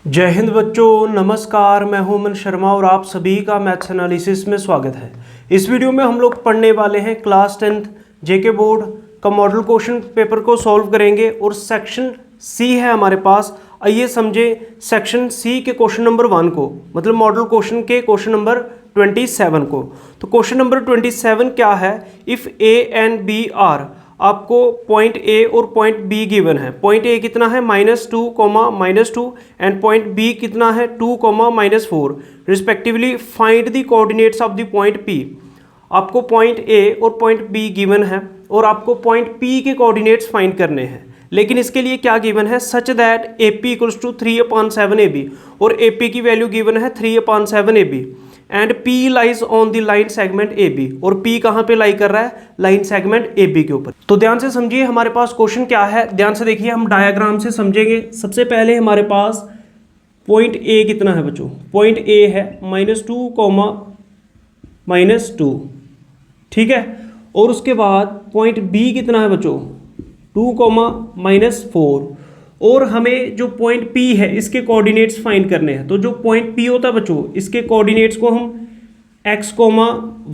जय हिंद बच्चों, नमस्कार। मैं हूं अमन शर्मा और आप सभी का मैथ्स एनालिसिस में स्वागत है। इस वीडियो में हम लोग पढ़ने वाले हैं क्लास 10th जेके बोर्ड का मॉडल क्वेश्चन पेपर को सॉल्व करेंगे और सेक्शन सी है हमारे पास। आइए समझे सेक्शन सी के क्वेश्चन नंबर 1 को, मतलब मॉडल क्वेश्चन के क्वेश्चन नंबर 27 को। तो क्वेश्चन नंबर 27 क्या है? If A and B are, आपको पॉइंट ए और पॉइंट बी गिवन है। पॉइंट ए कितना है -2, -2 एंड पॉइंट बी कितना है 2, -4 रिस्पेक्टिवली। Find the coordinates of the point P. आपको पॉइंट ए और पॉइंट बी गिवन है और आपको पॉइंट पी के कोऑर्डिनेट्स फाइंड करने हैं। लेकिन इसके लिए क्या गिवन है? Such that A P equals to 3/7 A B, और ए पी की वैल्यू गिवन है 3/7 A B and P lies on the line segment A B. और P कहाँ पे लाई कर रहा है? लाइन सेगमेंट ए बी के ऊपर। तो ध्यान से समझिए हमारे पास क्वेश्चन क्या है, ध्यान से देखिए, हम डायग्राम से समझेंगे। सबसे पहले हमारे पास पॉइंट ए कितना है बच्चों? पॉइंट ए है -2, ठीक है। और उसके बाद पॉइंट बी कितना है बच्चों? 2, -4। और हमें जो पॉइंट P है इसके कोऑर्डिनेट्स फाइंड करने हैं। तो जो पॉइंट P होता है बच्चों, इसके कोऑर्डिनेट्स को हम x,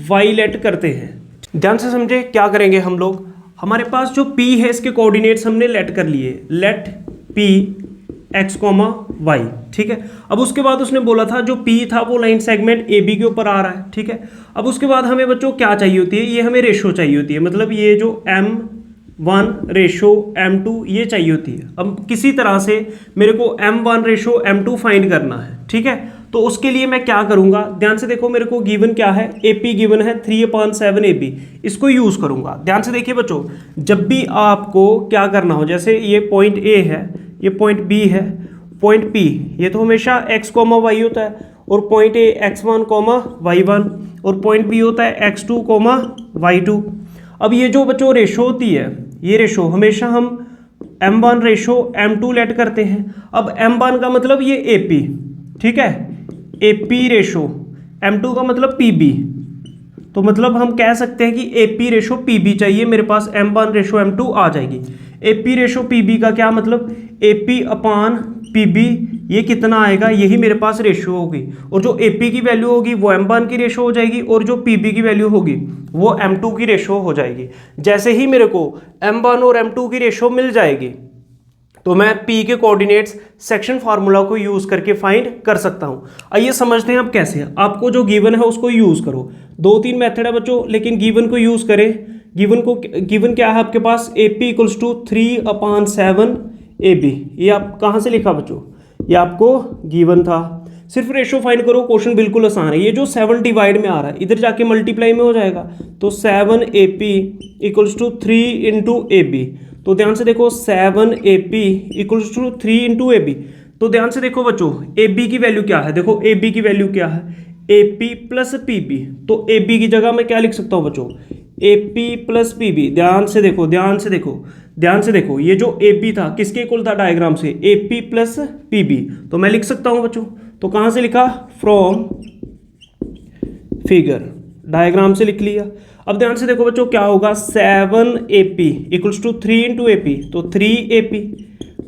y लेट करते हैं। ध्यान से समझे क्या करेंगे हम लोग। हमारे पास जो P है इसके कोऑर्डिनेट्स हमने लेट कर लिए, लेट P x, y, ठीक है। अब उसके बाद उसने बोला था जो P था वो लाइन सेगमेंट AB के ऊपर आ रहा है, ठीक है। अब उसके बाद हमें बच्चों क्या चाहिए होती है? ये हमें रेशो चाहिए होती है, मतलब ये जो M1:M2 ये चाहिए होती है। अब किसी तरह से मेरे को M1:M2 फाइंड करना है, ठीक है। तो उसके लिए मैं क्या करूंगा? ध्यान से देखो, मेरे को गिवन क्या है? AP गिवन है 3/7 AB, इसको यूज करूंगा। ध्यान से देखिए बच्चों, जब भी आपको क्या करना हो, जैसे ये पॉइंट A है, ये पॉइंट B है, पॉइंट P ये तो हमेशा x, y होता है, और पॉइंट A x1, y1, और पॉइंट B होता है x2, y2। अब ये जो बच्चों रेशो होती है, ये रेशो हमेशा हम M1:M2 लेट करते हैं। अब M1 का मतलब ये AP, ठीक है, AP रेशो, M2 का मतलब PB। तो मतलब हम कह सकते हैं कि AP रेशो PB चाहिए, मेरे पास M1:M2 आ जाएगी। AP रेशो PB का क्या मतलब? AP/PB ये कितना आएगा? यही मेरे पास रेशो होगी, और जो AP की वैल्यू होगी वो M1 की रेशो हो जाएगी, और जो PB की वैल्यू होगी वो M2 की रेशो हो जाएगी। जैसे ही मेरे को M1 और M2 की रेशो मिल जाएगी तो मैं P के कोऑर्डिनेट्स सेक्शन फार्मूला को यूज करके फाइंड कर सकता हूं। आइए समझते हैं अब कैसे। आपको जो गिवन है उसको यूज करो। 2-3 मेथड है बच्चों, लेकिन गिवन को यूज करें। गिवन क्या है आपके पास? AP equals to 3/7 AB। ये आप कहाँ से लिखा बच्चों? ये आपको गिवन था। सिर्फ रेशो फाइंड करो, क्वेश्चन बिल्कुल आसान है। ये जो 7 डिवाइड में आ रहा है इधर जाके मल्टीप्लाई में हो जाएगा, तो 7AP इक्वल्स टू 3 × AB। तो ध्यान से देखो, 7AP इक्वल्स टू 3 × AB। तो ध्यान से देखो बच्चों, AB की वैल्यू क्या है? देखो AB की वैल्यू क्या है? AP + PB। तो AB की जगह मैं क्या लिख सकता हूँ बच्चों? AP + PB। ध्यान से देखो, ध्यान से देखो, ध्यान से देखो, ये जो AP था किसके इक्वल था डायग्राम से? AP + PB। तो मैं लिख सकता हूँ बच्चों। तो कहाँ से लिखा? फ्रॉम फिगर, डायग्राम से लिख लिया। अब ध्यान से देखो बच्चों क्या होगा? 7AP इक्वल्स टू 3 × AP, तो 3AP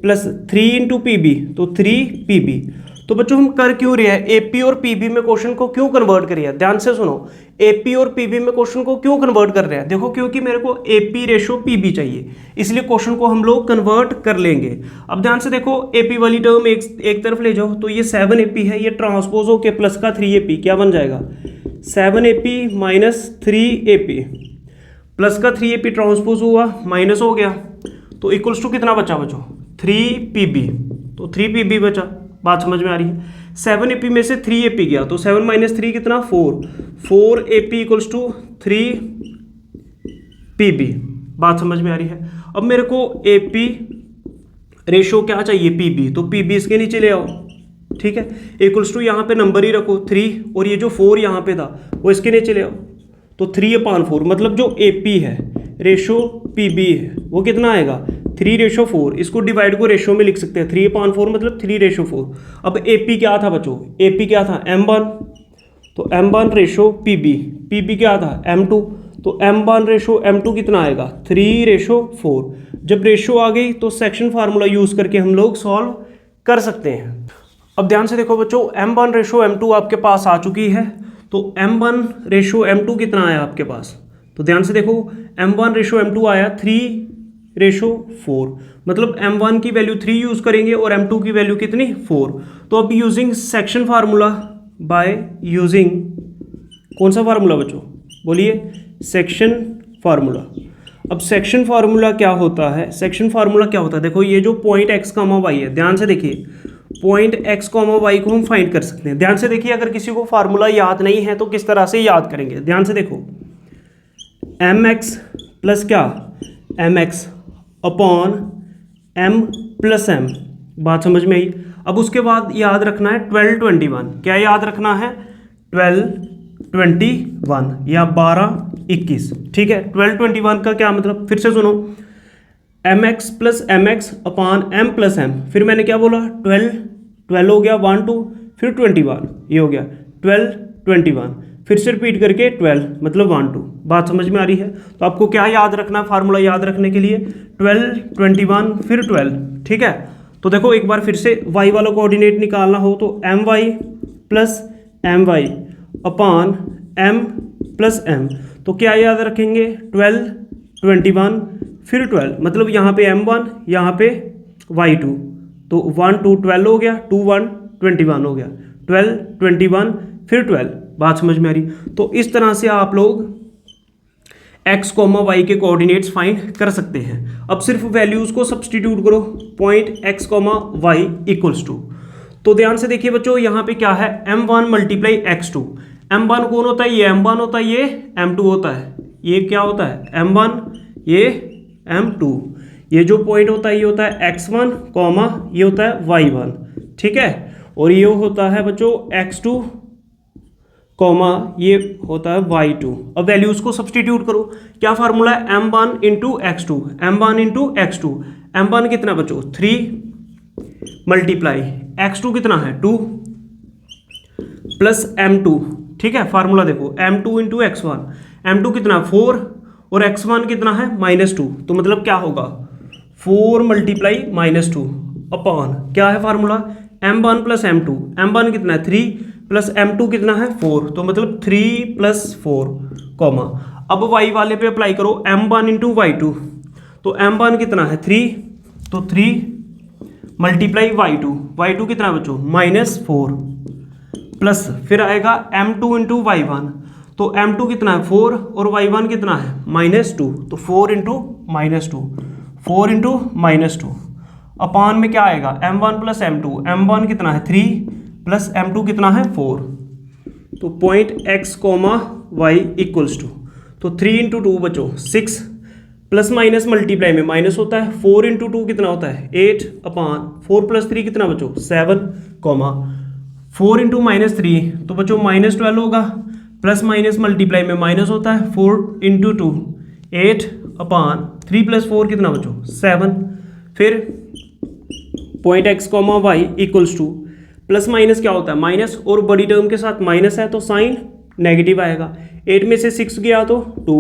+ 3 × PB, तो 3PB। तो बच्चों हम कर क्यों रहे हैं? AP और PB में क्वेश्चन को क्यों कन्वर्ट कर रहे हैं? ध्यान से सुनो, AP और PB में क्वेश्चन को क्यों कन्वर्ट कर रहे हैं? देखो, क्योंकि मेरे को AP/PB चाहिए, इसलिए क्वेश्चन को हम लोग कन्वर्ट कर लेंगे। अब ध्यान से देखो, AP वाली टर्म एक तरफ ले जाओ, तो ये 7AP है, ये ट्रांसपोज होके प्लस का 3AP क्या बन जाएगा? 7AP - 3AP, प्लस का 3AP ट्रांसपोज हुआ, माइनस हो गया, तो इक्वल्स टू कितना बचा बच्चों? 3PB। तो 3PB बचा। बात समझ में आ रही है? 7AP में से 3AP गया, तो 7 - 3 कितना? 4AP equals to 3PB। बात समझ में आ रही है? अब मेरे को AP रेशो क्या चाहिए? PB। तो PB इसके नीचे ले आओ, ठीक है, इक्वल्स टू यहाँ पे नंबर ही रखो 3, और ये जो 4 यहाँ पे था वो इसके नीचे ले आओ, तो 3/4। मतलब जो AP है रेशो PB है वो कितना आएगा? 3/4। इसको डिवाइड को रेशो में लिख सकते हैं, 3/4 मतलब 3/4। अब AP क्या था बच्चों? AP क्या था? M1, तो M1/PB। PB क्या था? M2, तो M1/M2 कितना आएगा? 3/4। जब रेशो आ गई तो सेक्शन फार्मूला यूज करके हम लोग सॉल्व कर सकते हैं। अब ध्यान से देखो बच्चों, M1:M2 आपके पास आ चुकी है। तो M1:M2 कितना आया आपके पास? तो ध्यान से देखो, M1:M2 आया 3:4, मतलब M1 की वैल्यू 3 यूज़ करेंगे और M2 की वैल्यू कितनी? 4। तो अब using section formula, by using कौन सा फार्मूला बच्चों? बोलिए, सेक्शन फार्मूला। अब सेक्शन फार्मूला क्या होता है? सेक्शन फार्मूला क्या होता है? देखो, ये जो पॉइंट x, y है, ध्यान से देखिए, पॉइंट x, y को हम फाइंड कर सकते हैं। ध्यान से देखिए, अगर किसी को फार्मूला याद नहीं है तो किस तरह से याद करेंगे? ध्यान से देखो, mx प्लस क्या? mx upon m plus m। बात समझ में आई? अब उसके बाद याद रखना है 12, 21। क्या याद रखना है? 12, 21 या 12, 21। ठीक है, 12, 21 का क्या मतलब? फिर से सुनो, mx plus mx upon m plus m। फिर मैंने क्या बोला? 12 हो गया, 1, 2, फिर 21, ये हो गया 12, 21, फिर से रिपीट करके 12, मतलब 1, 2। बात समझ में आ रही है? तो आपको क्या याद रखना है फार्मूला याद रखने के लिए? 12, 21, फिर 12। ठीक है, तो देखो एक बार फिर से y वाला कोऑर्डिनेट निकालना हो तो my plus my upon m plus m। तो क्या याद रखेंगे? 12, 21, फिर 12, मतलब यहाँ पे m1, यहाँ पे y2। तो 1, 2, 12 हो गया, 2, 1, 21 हो गया, 12, 21, फिर 12। बात समझ में आ रही? तो इस तरह से आप लोग x, y के कोऑर्डिनेट्स फाइंड कर सकते हैं। अब सिर्फ वैल्यूज को सब्सटीट्यूट करो, point x, y equals to. तो ध्यान से देखिए बच्चों, यहाँ पे क्या है? m1 multiply x2। m1 कौन होता है? ये m1 होता है, ये m2 होता है। ये क्या होता है? m1, ये m2। ये जो पॉइंट होता है ये होता है x1, ये होता है y1। ठीक है, और ये होता है बच्चों x2, ये होता है y2। अब वैल्यूज को सब्सटीट्यूट करो। क्या फार्मूला है? m1 into x2, m1 into x2। m1 कितना बच्चों? 3 मल्टीप्लाई x2 कितना है? 2 प्लस m2। ठीक है, फार्मूला देखो, m2 इंटू x1, m2 कितना? 4, और x1 कितना है? -2। तो मतलब क्या होगा? 4 मल्टीप्लाई -2 अपॉन क्या है formula? m1 plus m2। m1 कितना है? 3 प्लस m2 कितना है? 4। तो मतलब 3 + 4, कॉमा। अब y वाले पे अप्लाई करो, m1 इंटू y2। तो m1 कितना है? 3, तो 3 मल्टीप्लाई y2। y2 कितना है बच्चों? -4, प्लस फिर आएगा m2 इंटू y1। तो m2 कितना है? 4, और y1 कितना है? -2। तो 4 इंटू -2, 4 इंटू -2 अपान में क्या आएगा? m1 plus m2। m1 कितना है? 3 प्लस m2 कितना है? 4। तो point x, y equals to, तो 3 इंटू 2 बच्चों 6, प्लस माइनस मल्टीप्लाई में माइनस होता है। 4 इंटू 2 कितना होता है? 8 अपान 4 प्लस 3 कितना बच्चों? 7, 4 इंटू -3 तो बच्चों -12 होगा, प्लस माइनस मल्टीप्लाई में माइनस होता है। 4 इंटू 2 8 अपान 3 प्लस 4 कितना बच्चों? 7। फिर point x, y equals to, plus minus क्या होता है? माइनस, और बड़ी टर्म के साथ माइनस है तो साइन नेगेटिव आएगा। 8 में से 6 गया तो 2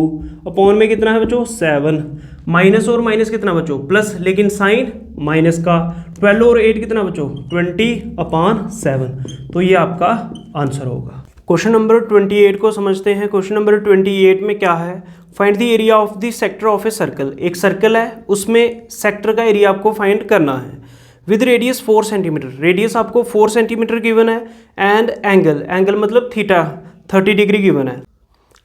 अपॉन में कितना है बच्चों? 7। माइनस और माइनस कितना बच्चों? प्लस, लेकिन साइन माइनस का। 12 और 8 कितना बच्चों? 20/7। तो ये आपका आंसर होगा। क्वेश्चन नंबर 28 को समझते हैं। क्वेश्चन नंबर 28 में क्या है? Find the area of the sector of a circle. एक सर्कल है, उसमें सेक्टर का एरिया आपको फाइंड करना है विद रेडियस 4 सेंटीमीटर। रेडियस आपको 4 सेंटीमीटर गिवन है, एंड एंगल मतलब थीटा 30 डिग्री गिवन है।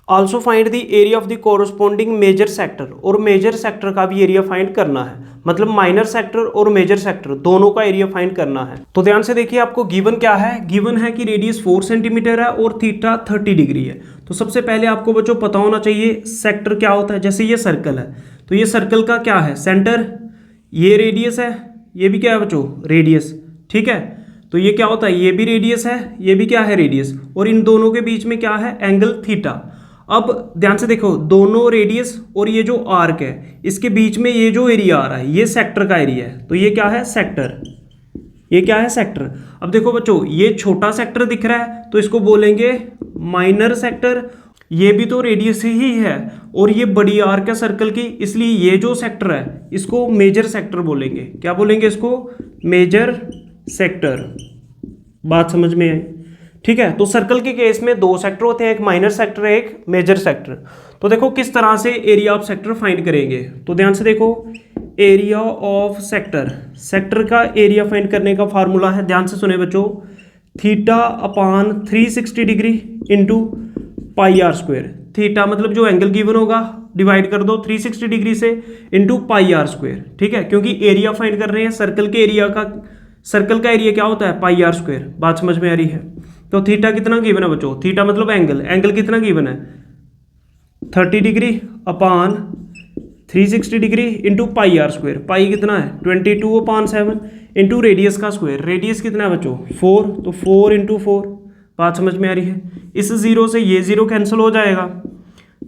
Also find the area of the corresponding major sector, और मेजर सेक्टर का भी एरिया फाइंड करना है, मतलब माइनर सेक्टर और मेजर सेक्टर दोनों का एरिया फाइंड करना है। तो ध्यान से देखिए, आपको गिवन क्या है? गिवन है कि रेडियस 4 सेंटीमीटर है और थीटा 30 डिग्री है। तो सबसे पहले आपको बच्चों पता होना चाहिए सेक्टर क्या होता है। जैसे ये सर्कल है, तो ये सर्कल का क्या है? सेंटर। ये रेडियस है, ये भी क्या है बच्चों? रेडियस। ठीक है, तो ये क्या होता है? ये भी रेडियस है, ये भी क्या है? रेडियस। और इन दोनों के बीच में क्या है? Angle theta. अब ध्यान से देखो, दोनों रेडियस और ये जो आर्क है, इसके बीच में ये जो एरिया आ रहा है, ये सेक्टर का एरिया है। तो ये क्या है? सेक्टर। ये क्या है? सेक्टर। अब देखो बच्चों, ये छोटा सेक्टर दिख रहा है तो इसको बोलेंगे माइनर सेक्टर। ये भी तो रेडियस ही है, और ये बड़ी आर्क है सर्कल की, इसलिए ये जो सेक्टर है इसको मेजर सेक्टर बोलेंगे। क्या बोलेंगे इसको? Major sector. बात समझ में आई? ठीक है, तो सर्कल के केस में दो सेक्टर होते हैं, एक माइनर सेक्टर है, एक मेजर सेक्टर। तो देखो किस तरह से एरिया ऑफ सेक्टर फाइंड करेंगे, तो ध्यान से देखो, एरिया ऑफ सेक्टर, सेक्टर का एरिया फाइंड करने का फार्मूला है, ध्यान से सुने बच्चों, theta upon 360 degree into pi are square. Theta मतलब जो एंगल गिवन होगा डिवाइड कर दो 360 डिग्री से इंटू पाई आर स्क्वायर। ठीक है, क्योंकि एरिया फाइंड कर रहे हैं सर्कल के एरिया का, सर्कल का एरिया क्या होता है, पाई आर स्क्वायर। बात समझ में आ रही है? तो थीटा कितना गिवन है बच्चों, थीटा मतलब एंगल, एंगल कितना गिवन है 30 degree upon 360 degree into pi are square. Pi कितना है 22/7 इंटू रेडियस का स्क्वायर, रेडियस कितना है बच्चों 4, तो 4 इंटू 4। बात समझ में आ रही है? इस जीरो से ये जीरो कैंसिल हो जाएगा,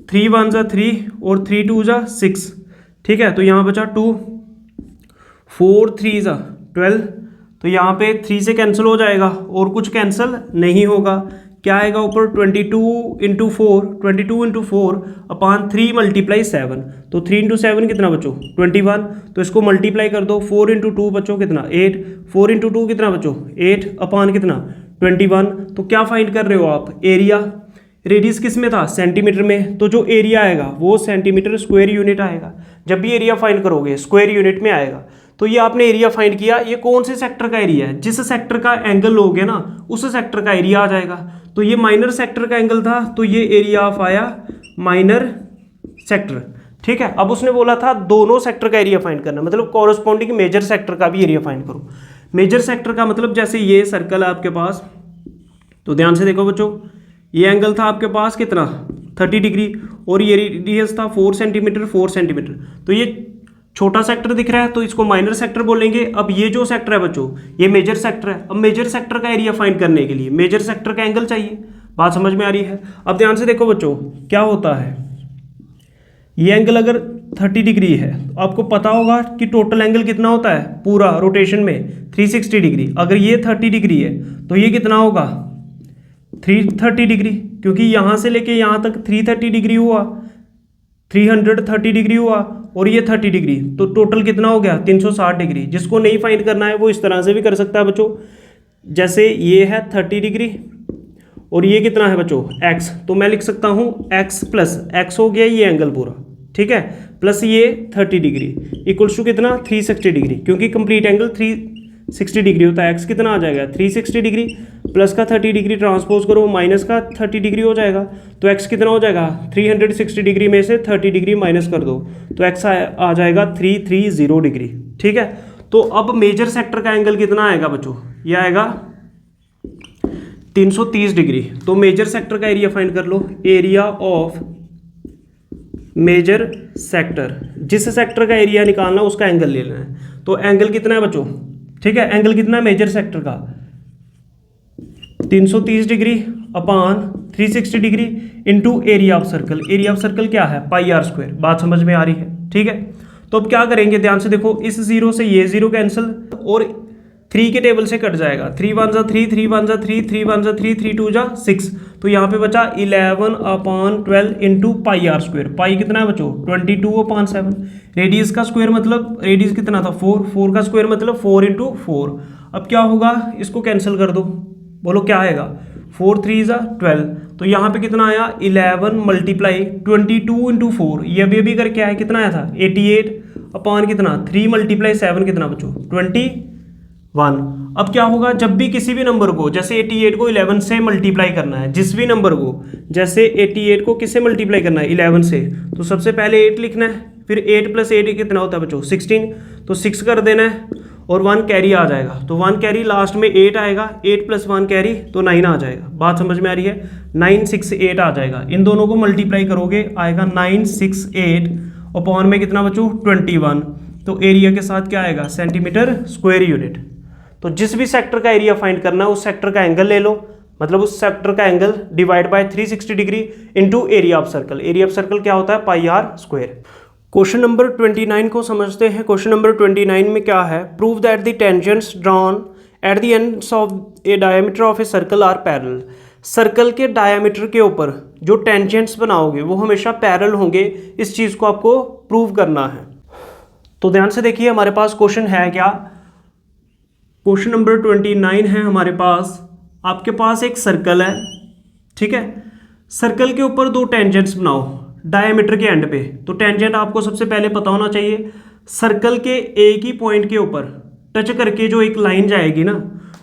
3 1 जा 3 और 3 2 जा 6। ठीक है, तो यहाँ बचा 2, 4 3 जा 12, तो यहाँ पे 3 से कैंसिल हो जाएगा और कुछ कैंसिल नहीं होगा। क्या आएगा ऊपर 22 इंटू 4 अपान 3 मल्टीप्लाई 7, तो 3 इंटू 7 कितना बच्चों 21, तो इसको मल्टीप्लाई कर दो, 4 इंटू 2 बच्चों कितना 8, 4 इंटू 2 कितना बच्चों 8 अपान कितना 21। तो क्या फाइंड कर रहे हो आप, एरिया। रेडियस किस में था, सेंटीमीटर में, तो जो एरिया आएगा वो सेंटीमीटर स्क्वायर यूनिट आएगा। जब भी एरिया फाइंड करोगे स्क्वायर यूनिट में आएगा। तो ये आपने एरिया फाइंड किया, ये कौन से सेक्टर का एरिया है, जिस सेक्टर का एंगल लोगे ना उस सेक्टर का एरिया आ जाएगा। तो ये माइनर सेक्टर का एंगल था, तो ये एरिया ऑफ आया माइनर सेक्टर। ठीक है, अब उसने बोला था दोनों सेक्टर का एरिया फाइंड करना, मतलब कॉरस्पॉन्डिंग मेजर सेक्टर का भी एरिया फाइंड करो। मेजर सेक्टर का मतलब जैसे ये सर्कल है आपके पास, तो ध्यान से देखो बच्चों, ये एंगल था आपके पास कितना 30 डिग्री और ये रेडियस था 4 सेंटीमीटर 4 सेंटीमीटर। तो ये छोटा सेक्टर दिख रहा है तो इसको माइनर सेक्टर बोलेंगे। अब ये जो सेक्टर है बच्चों ये मेजर सेक्टर है। अब मेजर सेक्टर का एरिया फाइंड करने के लिए मेजर सेक्टर का एंगल चाहिए। बात समझ में आ रही है? अब ध्यान से देखो बच्चों, क्या होता है, ये एंगल अगर 30 डिग्री है तो आपको पता होगा कि टोटल एंगल कितना होता है पूरा रोटेशन में 360 डिग्री। अगर ये 30 डिग्री है तो ये कितना होगा 330 डिग्री, क्योंकि यहाँ से लेके यहाँ तक 330 डिग्री हुआ, 330 डिग्री हुआ और ये 30 डिग्री, तो टोटल कितना हो गया 360 डिग्री। जिसको नहीं फाइंड करना है वो इस तरह से भी कर सकता है बच्चों, जैसे ये है 30 डिग्री और ये कितना है बच्चों x, तो मैं लिख सकता हूँ x प्लस x हो गया ये एंगल पूरा, ठीक है, प्लस ये 30 डिग्री इक्वल्स टू कितना 360 डिग्री, क्योंकि कंप्लीट एंगल 360 डिग्री होता है। x कितना आ जाएगा 360 डिग्री, प्लस का 30 डिग्री ट्रांसपोज करो माइनस का 30 डिग्री हो जाएगा, तो x कितना हो जाएगा 360 डिग्री में से 30 डिग्री माइनस कर दो तो x आ जाएगा 330 डिग्री। ठीक है, तो अब मेजर सेक्टर का एंगल कितना आएगा बच्चों, ये आएगा 330 डिग्री। तो मेजर सेक्टर का एरिया फाइंड कर लो, एरिया ऑफ मेजर सेक्टर, जिस सेक्टर का एरिया निकालना उसका एंगल ले लेना है। तो एंगल कितना है बच्चों, ठीक है, एंगल कितना है मेजर सेक्टर का 330 degree upon 360 degree into area of circle. Area of circle क्या है पाई आर स्क्वायर। बात समझ में आ रही है? ठीक है, तो अब क्या करेंगे, ध्यान से देखो, इस जीरो से ये जीरो कैंसिल और 3 के टेबल से कट जाएगा, 3 1 जा 3, 3 1 जा 3, 3 1 जा 3, 3 2 जा 6, तो यहाँ पे बचा 11 अपान 12 into pi are square. Pi कितना है बच्चों 22/7। रेडियस का स्क्वायर मतलब रेडियस कितना था 4, 4 का स्क्वायर मतलब 4 इंटू 4। अब क्या होगा, इसको कैंसिल कर दो, बोलो क्या आएगा 4 3 जा 12, तो यहाँ पे कितना आया 11 मल्टीप्लाई 22 इंटू 4, ये अभी करके आया, कितना आया था 88 अपान कितना 3 मल्टीप्लाई 7 कितना बच्चों 21। अब क्या होगा, जब भी किसी भी नंबर को, जैसे 88 को 11 से मल्टीप्लाई करना है, जिस भी नंबर को, जैसे 88 को किससे मल्टीप्लाई करना है 11 से, तो सबसे पहले 8 लिखना है, फिर 8 प्लस 8 कितना होता है बच्चों 16, तो 6 कर देना है और 1 कैरी आ जाएगा, तो 1 कैरी लास्ट में 8 आएगा, 8 प्लस 1 कैरी तो 9 आ जाएगा। बात समझ में आ रही है? 968 आ जाएगा। इन दोनों को मल्टीप्लाई करोगे आएगा 968 अपॉन में कितना बच्चों 21, तो एरिया के साथ क्या आएगा सेंटीमीटर स्क्वायर यूनिट। तो जिस भी सेक्टर का एरिया फाइंड करना है उस सेक्टर का एंगल ले लो, मतलब उस सेक्टर का angle divide by 360 degree into area of circle. Area of circle क्या होता है पाई आर स्क्वायर। क्वेश्चन नंबर 29 को समझते हैं। क्वेश्चन नंबर 29 में क्या है, prove that the tangents drawn at the ends of a diameter of a circle are parallel. Circle के डायमीटर के ऊपर जो टेंजेंट्स बनाओगे वो हमेशा पैरेलल होंगे, इस चीज़ को आपको प्रूव करना है। तो ध्यान से देखिए, हमारे पास क्वेश्चन है क्या, क्वेश्चन नंबर 29 है हमारे पास। आपके पास एक सर्कल है, ठीक है। सर्कल के ऊपर दो टेंजेंट्स बनाओ डायमीटर के एंड पे। तो टेंजेंट आपको सबसे पहले पता होना चाहिए, सर्कल के एक ही पॉइंट के ऊपर टच करके जो एक लाइन जाएगी ना,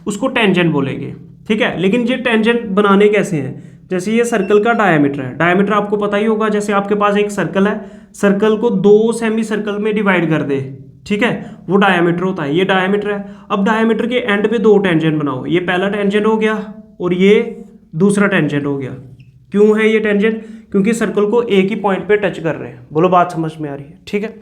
उसको टेंजेंट बोलेंगे, ठीक है। लेकिन ये टेंजेंट बनाने कैसे हैं? जैसे ये सर्कल का डायमीटर है, डायमीटर आपको पता ही होगा। जैसे आपके पास एक सर्कल है, सर्कल को दो सेमी सर्कल में डिवाइड कर दे, ठीक है, वो डायमीटर होता है। ये डायमीटर है। अब डायमीटर के एंड पे दो टेंजेंट बनाओ। ये पहला टेंजेंट हो गया और ये दूसरा टेंजेंट हो गया। क्यों है ये टेंजेंट? क्योंकि सर्कल को एक ही पॉइंट पे टच कर रहे हैं। बोलो बात समझ में आ रही है? ठीक है।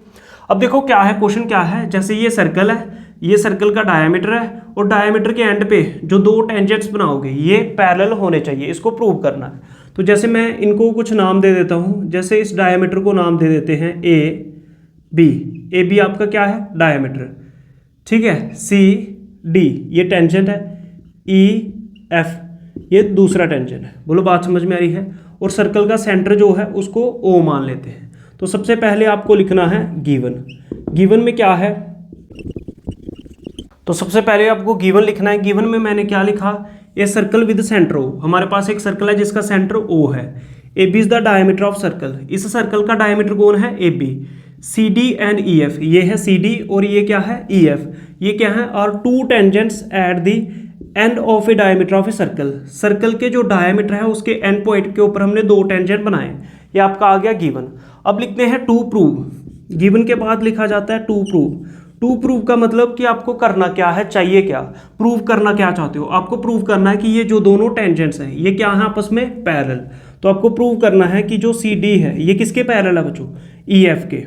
अब देखो क्या है, क्वेश्चन क्या है। जैसे ये सर्कल है, ये सर्कल का डायमीटर है और डायमीटर के एंड पे जो दो टेंजेंट्स बनाओगे ये पैरेलल होने चाहिए, इसको प्रूव करना है। तो जैसे मैं इनको कुछ नाम दे देता हूँ। जैसे इस डायमीटर को नाम दे देते हैं ए बी। ए बी आपका क्या है? डायमीटर, ठीक है। सी डी ये टेंजेंट है। ई एफ ये दूसरा टेंजेंट है। बोलो बात समझ में आ रही है? और सर्कल का सेंटर जो है उसको ओ मान लेते हैं। तो सबसे पहले आपको लिखना है गिवन। गिवन में क्या है? तो सबसे पहले आपको गिवन लिखना है। गिवन में मैंने क्या लिखा? A circle with centre O. हमारे पास एक सर्कल है जिसका सेंटर ओ है। A B is the diameter of circle. इस सर्कल का डायमीटर कौन है? A B. C D and E F, ये है सी डी और ये क्या है? E F. ये क्या है? Are two tangents at the end of a diameter of a circle. Circle के जो डायमीटर है उसके एंड पॉइंट के ऊपर हमने दो टेंजेंट बनाए। ये आपका आ गया गिवन। अब लिखते हैं टू प्रूव। गिवन के बाद लिखा जाता है टू प्रूव। टू प्रूव का मतलब कि आपको करना क्या है, चाहिए क्या, प्रूव करना क्या चाहते हो। आपको प्रूव करना है कि ये जो दोनों टेंजेंट्स हैं ये क्या है? आपस में पैरेलल। तो आपको प्रूव करना है कि जो सी डी है ये किसके पैरेलल है बच्चों? ई एफ के।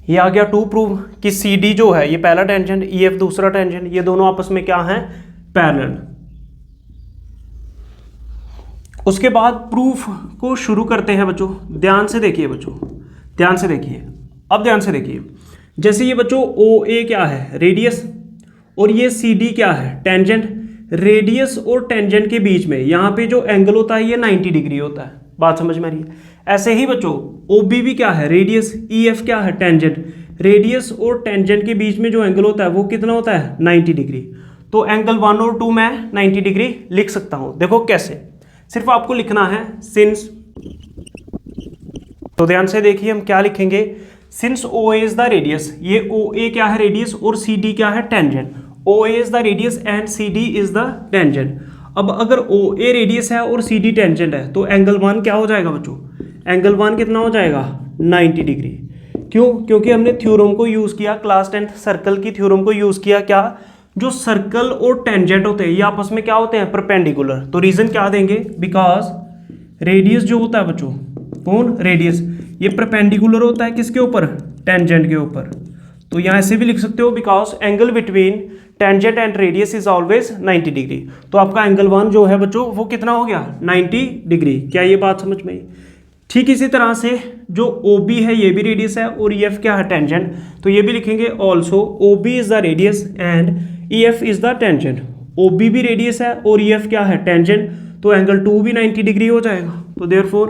ये आ गया टू प्रूव कि सी डी जो है ये पहला टेंजेंट, ई एफ दूसरा टेंजेंट, ये दोनों आपस में क्या है? पैरेलल। उसके बाद प्रूफ को शुरू करते हैं बच्चों। ध्यान से देखिए बच्चों, ध्यान से देखिए। अब ध्यान से देखिए, जैसे ये बच्चों ओ ए क्या है? रेडियस, और ये सी डी क्या है? टेंजेंट। रेडियस और टेंजेंट के बीच में यहाँ पे जो एंगल होता है ये 90 डिग्री होता है। बात समझ में आ रही है? ऐसे ही बच्चों ओ बी भी क्या है? रेडियस। ई एफ क्या है? टेंजेंट। रेडियस और टेंजेंट के बीच में जो एंगल होता है वो कितना होता है? 90 डिग्री। तो एंगल 1 और 2 मैं 90 डिग्री लिख सकता हूँ। देखो कैसे, सिर्फ आपको लिखना है सिंस। तो ध्यान से देखिए हम क्या लिखेंगे। Since O A is the radius, ये ओ ए क्या है? रेडियस, और सी डी क्या है? Tangent. O A is the radius and C D is the tangent. अब अगर ओ ए रेडियस है और सी डी टेंजेंट है तो एंगल 1 क्या हो जाएगा बच्चों? एंगल 1 कितना हो जाएगा? 90 डिग्री। क्यों? क्योंकि हमने थ्योरम को यूज़ किया, क्लास 10th सर्कल की थ्योरम को यूज़ किया। क्या? जो सर्कल और टेंजेंट होते हैं ये आपस में क्या होते हैं? परपेंडिकुलर। तो रीजन क्या देंगे? बिकॉज रेडियस जो होता है बच्चों, कौन? रेडियस, ये परपेंडिकुलर होता है किसके ऊपर? टेंजेंट के ऊपर। तो यहाँ ऐसे भी लिख सकते हो, because angle between tangent and radius is always 90 degree. तो आपका एंगल 1 जो है बच्चों वो कितना हो गया? 90 डिग्री। क्या ये बात समझ में आई? ठीक इसी तरह से जो ओ बी है ये भी रेडियस है और ई एफ क्या है? टेंजेंट। तो ये भी लिखेंगे also O B is the radius and E F is the tangent. O B भी रेडियस है और ई एफ क्या है? टेंजेंट। तो एंगल 2 भी 90 डिग्री हो जाएगा। तो therefore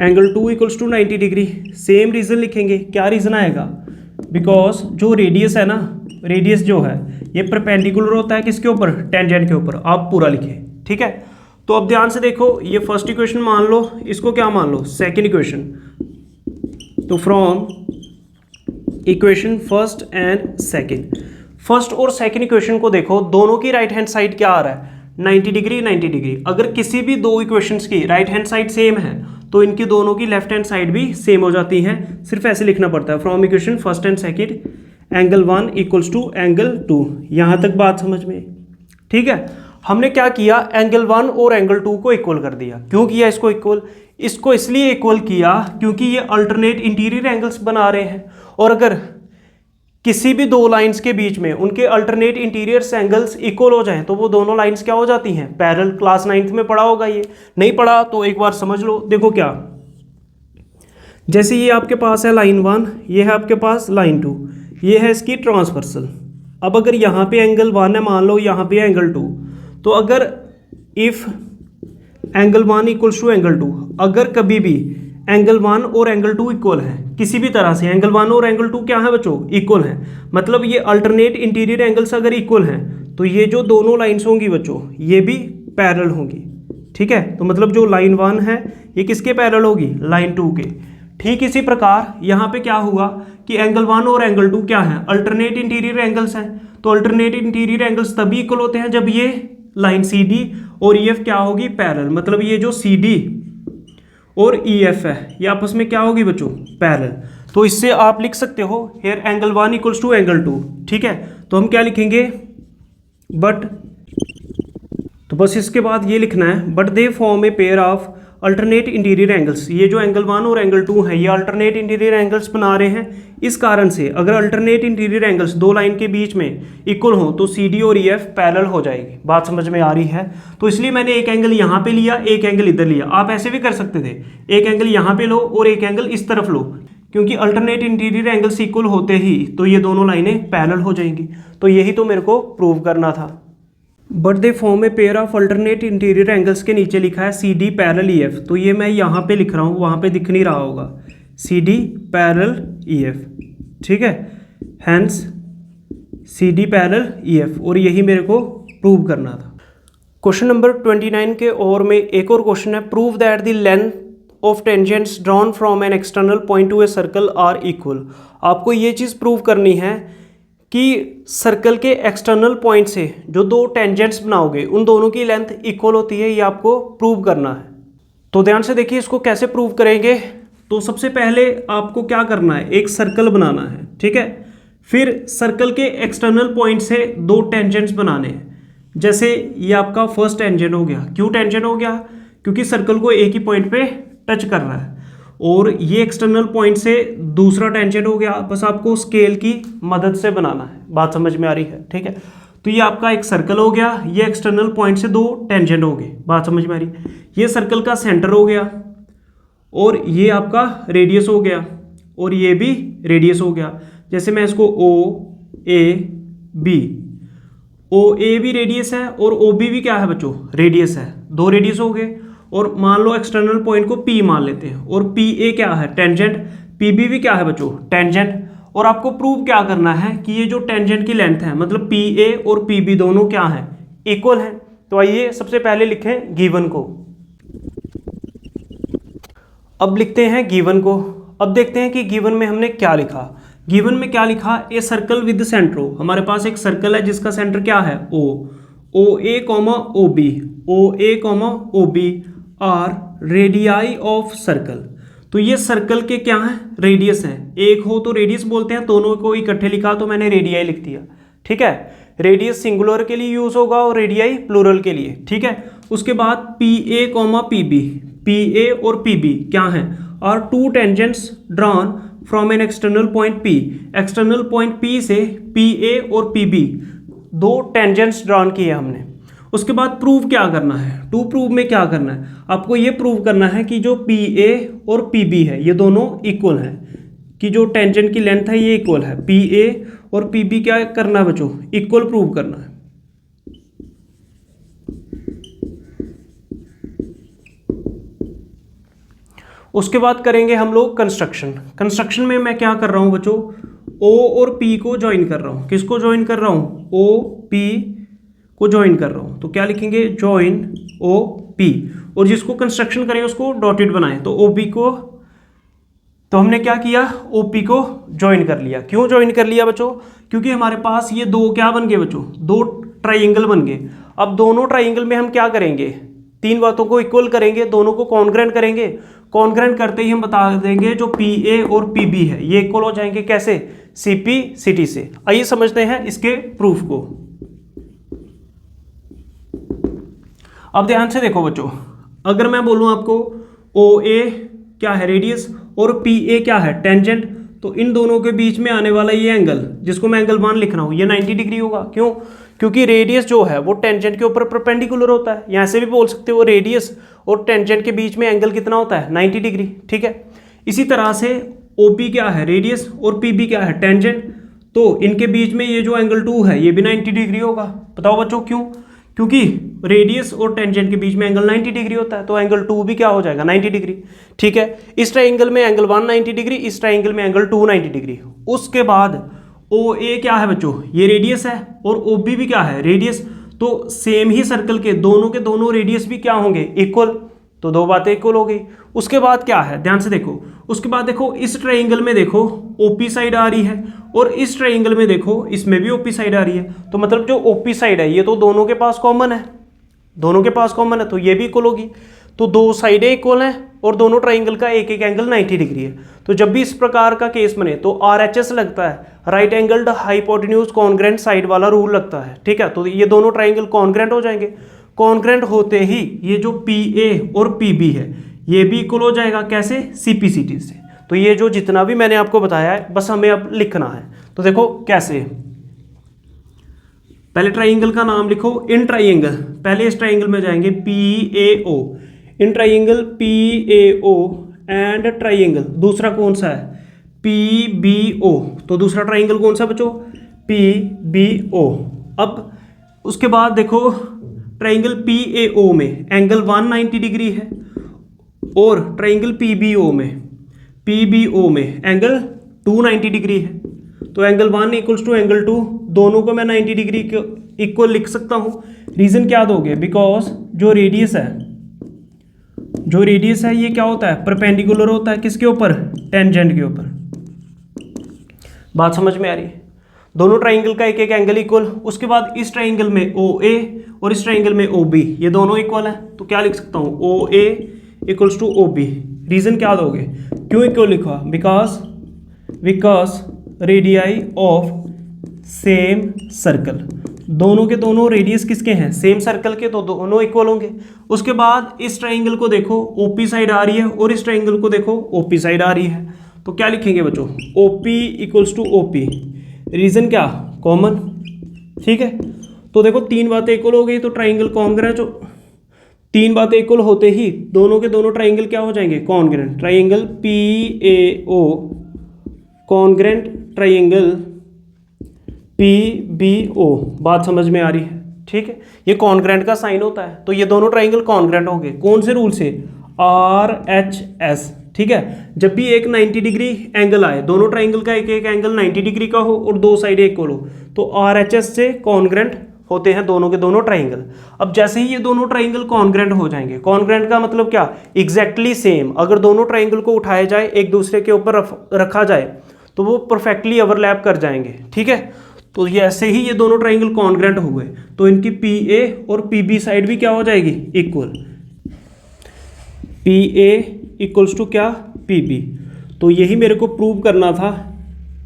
angle 2 equals to 90 degree. Same reason लिखेंगे। क्या रीजन आएगा? बिकॉज जो रेडियस है ना, रेडियस जो है ये परपेंडिकुलर होता है किसके ऊपर? टेंजेंट के ऊपर। आप पूरा लिखे, ठीक है। तो अब ध्यान से देखो, ये फर्स्ट इक्वेशन मान लो, इसको क्या मान लो? Second equation. तो from equation first and second, first और सेकंड इक्वेशन को देखो, दोनों की राइट हैंड साइड क्या आ रहा है? 90 डिग्री 90 डिग्री। अगर किसी भी दो इक्वेशंस की राइट हैंड साइड सेम है तो इनकी दोनों की लेफ्ट हैंड साइड भी सेम हो जाती हैं। सिर्फ ऐसे लिखना पड़ता है, from equation first and second angle 1 equals to angle 2। यहाँ तक बात समझ में, ठीक है। हमने क्या किया? एंगल 1 और एंगल 2 को इक्वल कर दिया। क्यों किया इसको इक्वल? इसको इसलिए इक्वल किया क्योंकि ये अल्टरनेट इंटीरियर एंगल्स बना रहे हैं, और अगर किसी भी दो लाइंस के बीच में उनके अल्टरनेट इंटीरियर एंगल्स इक्वल हो जाएं तो वो दोनों लाइंस क्या हो जाती हैं? पैरेलल। क्लास 9th में पढ़ा होगा, ये नहीं पढ़ा तो एक बार समझ लो। देखो क्या, जैसे ये आपके पास है लाइन 1, ये है आपके पास लाइन 2, ये है इसकी ट्रांसवर्सल। अब अगर यहाँ पे एंगल 1 है, मान लो यहाँ पे एंगल 2, तो अगर if angle 1 equals to angle 2, अगर कभी भी एंगल 1 और एंगल 2 इक्वल है, किसी भी तरह से एंगल 1 और एंगल 2 क्या है बच्चों, इक्वल है, मतलब ये अल्टरनेट इंटीरियर एंगल्स अगर इक्वल हैं तो ये जो दोनों लाइंस होंगी बच्चों ये भी पैरेलल होंगी। ठीक है, तो मतलब जो लाइन 1 है ये किसके पैरेलल होगी, लाइन 2 के। ठीक इसी प्रकार यहाँ पे क्या हुआ कि एंगल 1 और एंगल 2 क्या है, अल्टरनेट इंटीरियर एंगल्स हैं, तो अल्टरनेट इंटीरियर एंगल्स तभी इक्वल होते हैं जब ये लाइन सी डी और ई एफ क्या होगी, पैरेलल, मतलब ये जो सी डी और ई एफ है ये आपस में क्या होगी बच्चों, पैरेलल। तो इससे आप लिख सकते हो here angle 1 equals to angle 2। ठीक है, तो हम क्या लिखेंगे, बट, तो बस इसके बाद ये लिखना है, but they form a pair of alternate interior angles. ये जो एंगल 1 और एंगल 2 है ये अल्टरनेट इंटीरियर एंगल्स बना रहे हैं। इस कारण से अगर अल्टरनेट इंटीरियर एंगल्स दो लाइन के बीच में इक्वल हो तो सी डी और ई एफ पैरेलल हो जाएगी। बात समझ में आ रही है? तो इसलिए मैंने एक एंगल यहाँ पे लिया, एक एंगल इधर लिया। आप ऐसे भी कर सकते थे, एक एंगल यहाँ पे लो और एक एंगल इस तरफ लो, क्योंकि अल्टरनेट इंटीरियर एंगल्स इक्वल होते ही तो ये दोनों लाइनें पैरेलल हो जाएंगी। तो यही तो मेरे को प्रूव करना था। But they form a pair of alternate interior angles के नीचे लिखा है C D parallel E F, तो ये मैं यहाँ पे लिख रहा हूँ, वहाँ पे दिख नहीं रहा होगा, C D parallel E F. ठीक है, hence C D parallel E F, और यही मेरे को प्रूव करना था। क्वेश्चन नंबर 29 के और में एक और क्वेश्चन है, prove that the length of tangents drawn from an external point to a circle are equal. आपको ये चीज़ प्रूव करनी है कि सर्कल के एक्सटर्नल पॉइंट से जो दो टेंजेंट्स बनाओगे उन दोनों की लेंथ इक्वल होती है, ये आपको प्रूव करना है। तो ध्यान से देखिए इसको कैसे प्रूव करेंगे। तो सबसे पहले आपको क्या करना है, एक सर्कल बनाना है। ठीक है, फिर सर्कल के एक्सटर्नल पॉइंट से दो टेंजेंट्स बनाने हैं। जैसे ये आपका फर्स्ट टेंजेंट हो गया। क्यों टेंजेंट हो गया, क्योंकि सर्कल को एक ही पॉइंट पे टच कर रहा है। और ये एक्सटर्नल पॉइंट से दूसरा टेंजेंट हो गया, बस आपको स्केल की मदद से बनाना है। बात समझ में आ रही है? ठीक है, तो ये आपका एक सर्कल हो गया, ये एक्सटर्नल पॉइंट से दो टेंजेंट हो गए। बात समझ में आ रही है? ये सर्कल का सेंटर हो गया, और ये आपका रेडियस हो गया, और ये भी रेडियस हो गया। जैसे मैं इसको ओ ए बी, ओ ए भी रेडियस है और ओ बी भी क्या है बच्चों, रेडियस है। दो रेडियस हो गए, और मान लो एक्सटर्नल पॉइंट को P मान लेते हैं, और पी ए क्या है, टेंजेंट, पी बी भी क्या है बच्चों, टेंजेंट। और आपको प्रूव क्या करना है कि ये जो टेंजेंट की लेंथ है, मतलब पी ए और पी बी दोनों क्या है, इक्वल है। तो आइए सबसे पहले लिखें गिवन को। अब लिखते हैं गिवन को। अब देखते हैं कि गिवन में हमने क्या लिखा। गिवन में क्या लिखा, ए सर्कल विद सेंटर। हमारे पास एक सर्कल है जिसका सेंटर क्या है, O A comma O B, O A comma O B are radii of circle. तो ये सर्कल के क्या है, रेडियस हैं। एक हो तो रेडियस बोलते हैं, दोनों को इकट्ठे लिखा तो मैंने रेडियाई लिख दिया। ठीक है, रेडियस सिंगुलर के लिए यूज होगा और रेडियाई प्लूरल के लिए। ठीक है, उसके बाद P A comma P B, P A और पी बी क्या हैं, are two tangents drawn from an external point P. External point P से पी ए और पी बी दो टेंजेंट्स ड्रॉन किए हमने। उसके बाद प्रूव क्या करना है, टू प्रूव में क्या करना है, आपको ये प्रूव करना है कि जो पी ए और पी बी है ये दोनों इक्वल हैं, कि जो टेंजेंट की लेंथ है ये इक्वल है। पी ए और पी बी क्या करना है बच्चों, इक्वल प्रूव करना है। उसके बाद करेंगे हम लोग कंस्ट्रक्शन। कंस्ट्रक्शन में मैं क्या कर रहा हूं बच्चों, ओ और पी को ज्वाइन कर रहा हूं। किसको ज्वाइन कर रहा हूं, ओ पी को ज्वाइन कर रहा हूं। तो क्या लिखेंगे, ज्वाइन ओ पी, और जिसको कंस्ट्रक्शन करें उसको डॉटेड बनाएं। तो ओ पी को, तो हमने क्या किया, ओ पी को ज्वाइन कर लिया। क्यों ज्वाइन कर लिया बच्चों, क्योंकि हमारे पास ये दो क्या बन गए बच्चों, दो ट्राइंगल बन गए। अब दोनों ट्राइंगल में हम क्या करेंगे, तीन बातों को इक्वल करेंगे, दोनों को कॉन्ग्रेंट करेंगे। कॉन्ग्रेंट करते ही हम बता देंगे जो पी ए और पी बी है ये इक्वल हो जाएंगे। कैसे, सी पी सी टी से। आइए समझते हैं इसके प्रूफ को। अब ध्यान से देखो बच्चों, अगर मैं बोलूं आपको ओ ए क्या है, रेडियस, और पी ए क्या है, टेंजेंट, तो इन दोनों के बीच में आने वाला ये एंगल, जिसको मैं एंगल 1 लिख रहा हूं, ये 90 डिग्री होगा। क्यों, क्योंकि रेडियस जो है वो टेंजेंट के ऊपर परपेंडिकुलर होता है। यहाँ से भी बोल सकते हो रेडियस और टेंजेंट के बीच में एंगल कितना होता है, 90 डिग्री। ठीक है, इसी तरह से ओ पी क्या है, रेडियस, और पी बी क्या है, टेंजेंट, तो इनके बीच में ये जो एंगल 2 है ये भी 90 डिग्री होगा। बताओ बच्चों क्यों, क्योंकि रेडियस और टेंजेंट के बीच में एंगल 90 डिग्री होता है, तो एंगल 2 भी क्या हो जाएगा 90 डिग्री। ठीक है, इस ट्राइंगल में एंगल 1 90 डिग्री, इस ट्राइंगल में एंगल 2 90 डिग्री। उसके बाद ओ ए क्या है बच्चों, ये रेडियस है, और ओ बी भी क्या है रेडियस। तो सेम ही सर्कल के दोनों रेडियस भी क्या होंगे इक्वल, तो दो बातें इक्वल हो गई। उसके बाद क्या है, ध्यान से देखो, उसके बाद देखो इस ट्राइंगल में देखो ओपी साइड आ रही है, और इस ट्राइंगल में देखो इसमें भी ओपी साइड आ रही है। तो मतलब जो ओपी साइड है ये तो दोनों के पास कॉमन है, दोनों के पास कॉमन है, तो ये भी इक्वल होगी। तो दो साइडें इक्वल हैं और दोनों ट्राइंगल का एक एक एंगल 90 डिग्री है। तो जब भी इस प्रकार का केस बने तो RHS लगता है, right angled hypotenuse congruent side वाला रूल लगता है। ठीक है, तो ये दोनों ट्राइंगल कॉन्ग्रेंट हो जाएंगे। कॉन्ग्रेंट होते ही ये जो PA और PB है ये भी इक्वल हो जाएगा, कैसे, CPCT से। तो ये जो जितना भी मैंने आपको बताया है बस हमें अब लिखना है। तो देखो कैसे, पहले ट्राइंगल का नाम लिखो, इन ट्राइंगल, पहले इस ट्राइंगल में जाएंगे PAO, in triangle PAO and triangle दूसरा कौन सा है PBO। तो दूसरा ट्राइंगल कौन सा बच्चों, PBO। अब उसके बाद देखो ट्राइंगल PAO में एंगल 190 डिग्री है, और ट्राइंगल PBO में एंगल 290 डिग्री है। तो एंगल 1 इक्वल्स टू एंगल 2, दोनों को मैं 90 डिग्री इक्वल लिख सकता हूँ। रीजन क्या दोगे, बिकॉज जो रेडियस है ये क्या होता है, परपेंडिकुलर होता है, किसके ऊपर, टेंजेंट के ऊपर। बात समझ में आ रही है, दोनों ट्राइंगल का एक एक एंगल इक्वल। उसके बाद इस ट्राइंगल में OA और इस ट्राइंगल में OB, ये दोनों इक्वल है, तो क्या लिख सकता हूँ OA equals to OB। Reason क्या दोगे, क्यों इक्वल लिखा, because radii of same circle, दोनों के दोनों रेडियस किसके हैं, सेम सर्कल के, तो दोनों इक्वल होंगे। उसके बाद इस ट्राइंगल को देखो OP साइड आ रही है, और इस ट्राइंगल को देखो OP साइड आ रही है, तो क्या लिखेंगे बच्चों, OP equals to OP। Reason क्या, कॉमन। ठीक है, तो देखो तीन बातें इक्वल हो गई, तो ट्राइंगल कॉन्ग्रेंट, तीन बातें इक्वल होते ही दोनों के दोनों ट्राइंगल क्या हो जाएंगे, congruent. Triangle PAO congruent triangle PBO। बात समझ में आ रही है, ठीक है, ये कॉन्ग्रेंट का साइन होता है। तो ये दोनों ट्राइंगल कॉन्ग्रेंट हो गए, कौन से रूल से, RHS। ठीक है, जब भी एक 90 डिग्री एंगल आए, दोनों ट्राइंगल का एक एक एंगल 90 डिग्री का हो और दो साइडें इक्वल हो, तो RHS से कॉन्ग्रेंट होते हैं दोनों के दोनों ट्राइंगल। अब जैसे ही ये दोनों ट्राइंगल कॉन्ग्रेंट हो जाएंगे, कॉन्ग्रेंट का मतलब क्या, एग्जैक्टली सेम। अगर दोनों ट्राइंगल को उठाया जाए, एक दूसरे के ऊपर रखा जाए, तो वो परफेक्टली ओवरलैप कर जाएंगे। ठीक है, तो ये ऐसे ही ये दोनों ट्राइंगल कॉन्ग्रेंट हुए, तो इनकी PA और PB साइड भी क्या हो जाएगी, इक्वल। PA इक्वल्स टू क्या, PB। तो यही मेरे को प्रूव करना था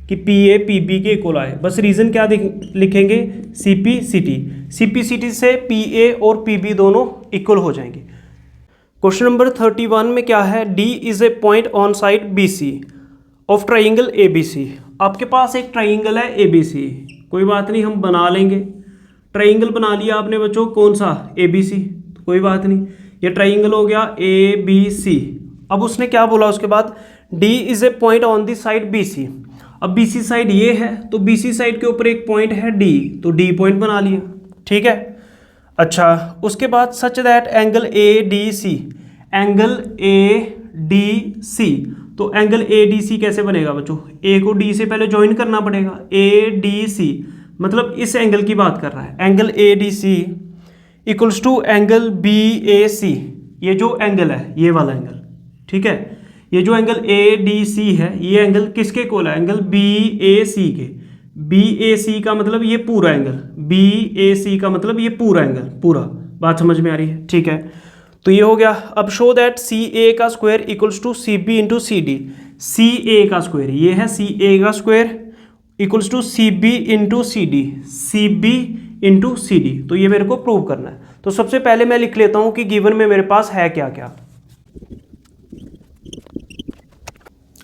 कि PA PB के इक्वल आए। बस रीजन क्या लिखेंगे, CPCT से PA और PB दोनों इक्वल हो जाएंगे। क्वेश्चन नंबर 31 में क्या है, D is a point on side BC of triangle ABC। आपके पास एक ट्राइंगल है ABC, कोई बात नहीं, हम बना लेंगे। ट्राइंगल बना लिया आपने बच्चों, कौन सा, ABC, तो कोई बात नहीं, ये ट्राइंगल हो गया ABC। अब उसने क्या बोला उसके बाद, D is a point on the side BC। अब BC साइड ये है, तो BC साइड के ऊपर एक पॉइंट है D, तो D पॉइंट बना लिया। ठीक है, अच्छा, उसके बाद such that angle ADC, angle ADC, तो एंगल ADC कैसे बनेगा बच्चों, A को D से पहले ज्वाइन करना पड़ेगा, ADC मतलब इस एंगल की बात कर रहा है, angle ADC equals to angle BAC। ये जो एंगल है, ये वाला एंगल, ठीक है, ये जो एंगल ADC है, ये एंगल किसके इक्वल है, एंगल BAC के। BAC का मतलब ये पूरा एंगल, BAC का मतलब ये पूरा एंगल, पूरा। बात समझ में आ रही है, ठीक है, तो ये हो गया। अब शो दैट CA का square equals to CB into CD। CA का स्क्वायर ये है, CA का square equals to CB into CD, CB into CD। तो ये मेरे को प्रूव करना है। तो सबसे पहले मैं लिख लेता हूं कि गिवन में मेरे पास है क्या क्या।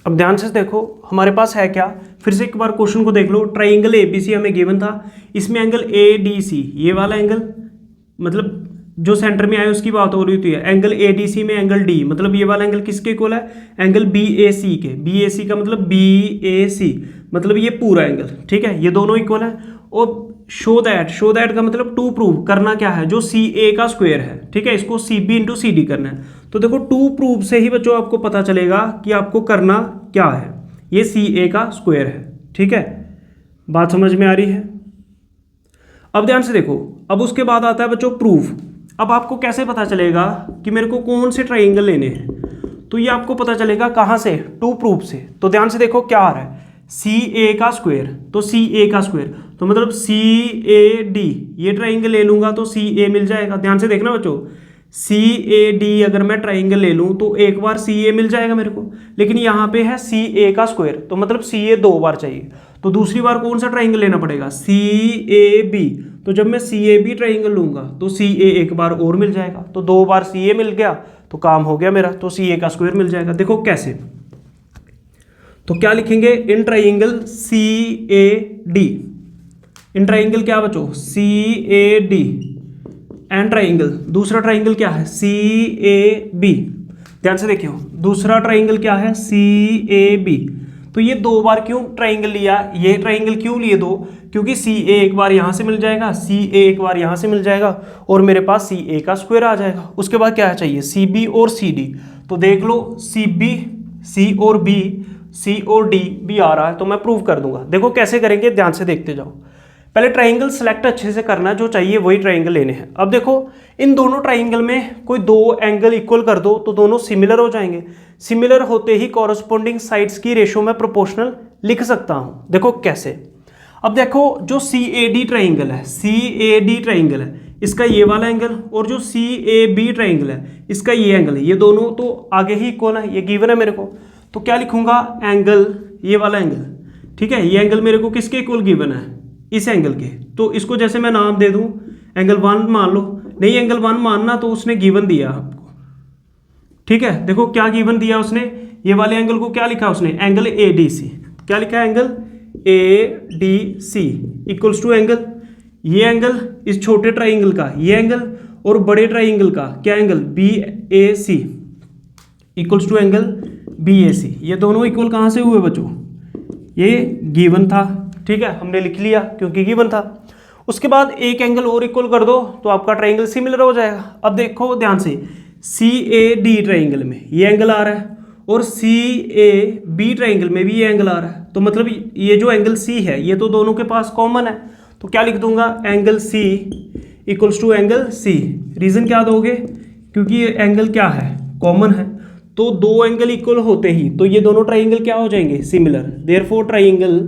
अब ध्यान से देखो हमारे पास है क्या, फिर से एक बार क्वेश्चन को देख लो। ट्राइंगल ABC हमें गिवन था, इसमें एंगल ADC, ये वाला एंगल, मतलब जो सेंटर में आए उसकी बात हो रही थी। एंगल ADC में एंगल D, मतलब ये वाला एंगल किसके इक्वल है, एंगल BAC के। BAC का मतलब BAC मतलब ये पूरा एंगल, ठीक है, ये दोनों इक्वल है। और शो दैट का मतलब टू प्रूव करना क्या है, जो सी ए का स्क्वायर है, ठीक है, इसको C B into C D करना है। तो देखो टू प्रूव से ही बच्चों आपको पता चलेगा कि आपको करना क्या है, ये सी ए का स्क्वायर है, ठीक है, बात समझ में आ रही है। अब ध्यान से देखो, अब उसके बाद आता है बच्चों प्रूफ। अब आपको कैसे पता चलेगा कि मेरे को कौन से ट्राइंगल लेने हैं, तो ये आपको पता चलेगा कहाँ से, टू प्रूफ से। तो ध्यान से देखो क्या आ रहा है, सी ए का स्क्वायर, तो सी ए का स्क्वायर तो मतलब सी ए डी, ये ट्राइंगल ले लूंगा तो सी ए मिल जाएगा। ध्यान से देखना बच्चों, सी ए डी अगर मैं ट्राइंगल ले लूँ तो एक बार सी ए मिल जाएगा मेरे को, लेकिन यहाँ पे है सी ए का स्क्वायर, तो मतलब सी ए 2 बार चाहिए। तो दूसरी बार कौन सा ट्राइंगल लेना पड़ेगा, सी ए बी। तो जब मैं सी ए बी ट्राइंगल लूंगा तो सी ए एक बार और मिल जाएगा, तो 2 बार सी ए मिल गया तो काम हो गया मेरा, तो सी ए का स्क्वायर मिल जाएगा। देखो कैसे, तो क्या लिखेंगे, इन ट्राइंगल सी ए डी, इन ट्राइंगल क्या बच्चों, C A D and triangle, दूसरा ट्राइंगल क्या है, सी ए बी। ध्यान से देखियो, दूसरा ट्राइंगल क्या है, सी ए बी। तो ये 2 बार क्यों ट्राइंगल लिया, ये ट्राइंगल क्यों लिए 2, क्योंकि सी ए एक बार यहाँ से मिल जाएगा, सी ए एक बार यहाँ से मिल जाएगा और मेरे पास सी ए का स्क्वायर आ जाएगा। उसके बाद क्या चाहिए, सी बी और सी डी। तो देख लो सी बी, सी और बी, सी और डी भी आ रहा है, तो मैं प्रूव कर दूंगा। देखो कैसे करेंगे, ध्यान से देखते जाओ। पहले ट्राइंगल सेलेक्ट अच्छे से करना, जो चाहिए वही ट्राइंगल लेने हैं। अब देखो इन दोनों ट्राइंगल में कोई 2 एंगल इक्वल कर दो तो दोनों सिमिलर हो जाएंगे। सिमिलर होते ही कॉरस्पॉन्डिंग साइड्स की रेशो में प्रोपोर्शनल लिख सकता हूं। देखो कैसे, अब देखो जो सी ए डी ट्राइंगल है, सी ए डी ट्राइंगल है, इसका ये वाला एंगल, और जो सी ए बी ट्राइंगल है इसका ये एंगल है, ये दोनों तो आगे ही इक्वल है, ये गिवन है मेरे को। तो क्या लिखूंगा, एंगल, ये वाला एंगल, ठीक है, ये एंगल मेरे को किसके इक्वल गिवन है, इस एंगल के। तो इसको जैसे मैं नाम दे दूं एंगल 1 मान लो, नहीं एंगल 1 मानना तो उसने गिवन दिया आपको, ठीक है। देखो क्या गिवन दिया उसने, ये वाले एंगल को क्या लिखा उसने, एंगल ए डी सी। क्या लिखा है, angle A D C equals to angle, ये एंगल इस छोटे ट्राइंगल का ये एंगल, और बड़े ट्राइंगल का क्या angle, B A C equals to angle B A C. ये दोनों इक्वल कहाँ से हुए बच्चों, ये गिवन था, ठीक है, हमने लिख लिया क्योंकि गिवन था। उसके बाद एक एंगल और इक्वल कर दो तो आपका ट्राइंगल सिमिलर हो जाएगा। अब देखो ध्यान से, सी ए डी ट्राइंगल में ये एंगल आ रहा है और सी ए बी ट्राइंगल में भी ये एंगल आ रहा है, तो मतलब ये जो एंगल सी है ये तो दोनों के पास कॉमन है। तो क्या लिख दूंगा, angle C equals to angle C. Reason क्या दोगे, क्योंकि ये एंगल क्या है, कॉमन है। तो 2 एंगल इक्वल होते ही तो ये दोनों ट्राइंगल क्या हो जाएंगे, similar. Therefore triangle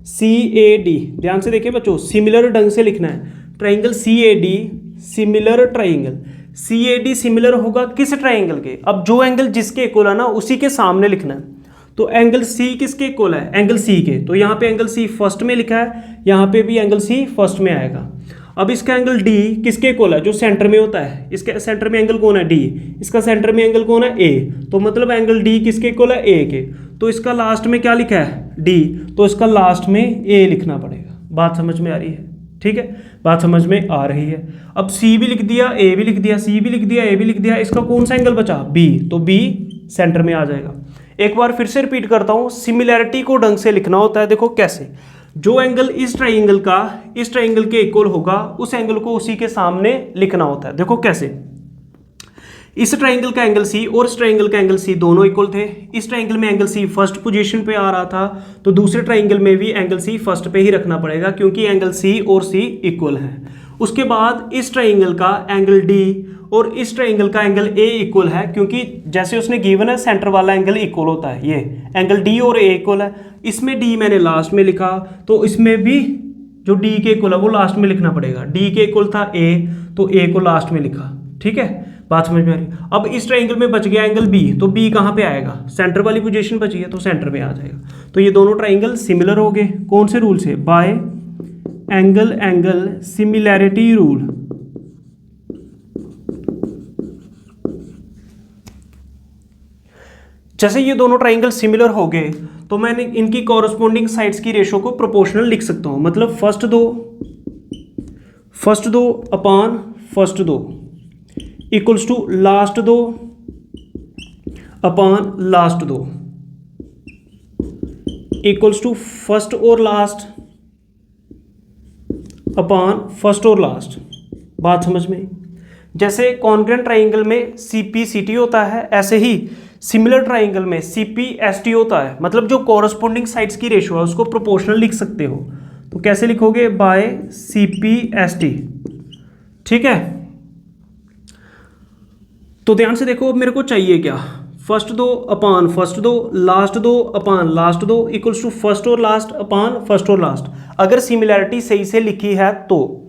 C A D, ध्यान से देखिए बच्चों, सिमिलर ढंग से लिखना है, triangle C A D similar triangle. C A D similar होगा किस ट्राइंगल के, अब जो एंगल जिसके इक्वल है ना उसी के सामने लिखना है। तो एंगल सी किसके इक्वल है, एंगल सी के, तो यहाँ पे एंगल सी फर्स्ट में लिखा है, यहाँ पे भी एंगल सी फर्स्ट में आएगा। अब इसका एंगल डी किसके इक्वल है, जो सेंटर में होता है, इसके सेंटर में एंगल कौन है, डी, इसका सेंटर में एंगल कौन है, ए, तो मतलब एंगल डी किसके इक्वल है, ए के। तो इसका लास्ट में क्या लिखा है, डी, तो इसका लास्ट में ए लिखना पड़ेगा। बात समझ में आ रही है, ठीक है, बात समझ में आ रही है। अब सी भी लिख दिया, ए भी लिख दिया, सी भी लिख दिया, ए भी लिख दिया, इसका कौन सा एंगल बचा, बी, तो बी सेंटर में आ जाएगा। एक बार फिर से रिपीट करता हूं, सिमिलैरिटी को ढंग से लिखना होता है। देखो कैसे, जो एंगल इस ट्राइंगल का इस ट्राइंगल के इक्वल होगा उस एंगल को उसी के सामने लिखना होता है। देखो कैसे, इस ट्राइंगल का एंगल सी और इस ट्राइंगल का एंगल सी दोनों इक्वल थे। इस ट्राइंगल में एंगल सी फर्स्ट पोजीशन पे आ रहा था, तो दूसरे ट्राइंगल में भी एंगल सी फर्स्ट पे ही रखना पड़ेगा क्योंकि एंगल सी और सी इक्वल है। उसके बाद इस ट्राइंगल का एंगल डी और इस ट्राइंगल का एंगल ए इक्वल है, क्योंकि जैसे उसने गिवन है सेंटर वाला एंगल इक्वल होता है, ये एंगल डी और ए इक्वल है। इसमें डी मैंने लास्ट में लिखा, तो इसमें भी जो डी के इक्वल है वो लास्ट में लिखना पड़ेगा। डी के इक्वल था ए, तो ए को लास्ट में लिखा, ठीक है, बात समझ में आ रही। अब इस ट्राइंगल में बच गया एंगल बी, तो बी कहाँ पे आएगा, सेंटर वाली पोजीशन बची है तो सेंटर में आ जाएगा। तो ये दोनों ट्राइंगल सिमिलर हो गए, कौन से रूल से, बाय एंगल सिमिलैरिटी रूल। जैसे ये दोनों ट्राइंगल सिमिलर हो गए तो मैंने इनकी कॉरस्पॉन्डिंग साइड्स की रेशो को प्रोपोर्शनल लिख सकता हूं। मतलब फर्स्ट दो अपान फर्स्ट दो इक्वल्स टू लास्ट दो अपान लास्ट दो इक्वल्स टू फर्स्ट और लास्ट अपॉन फर्स्ट और लास्ट। बात समझ में आई? जैसे कॉन्ग्रुएंट ट्राइंगल में सी पी सी टी होता है, ऐसे ही सिमिलर ट्राइंगल में सी पी एस टी होता है। मतलब जो कॉरस्पॉन्डिंग साइड्स की रेशियो है उसको प्रोपोर्शनल लिख सकते हो। तो कैसे लिखोगे? By C P S T. ठीक है, तो ध्यान से देखो, अब मेरे को चाहिए क्या? फर्स्ट दो अपान फर्स्ट दो, लास्ट दो अपान लास्ट दो, इक्वल्स टू फर्स्ट और लास्ट अपान फर्स्ट और लास्ट। अगर सिमिलैरिटी सही से लिखी है तो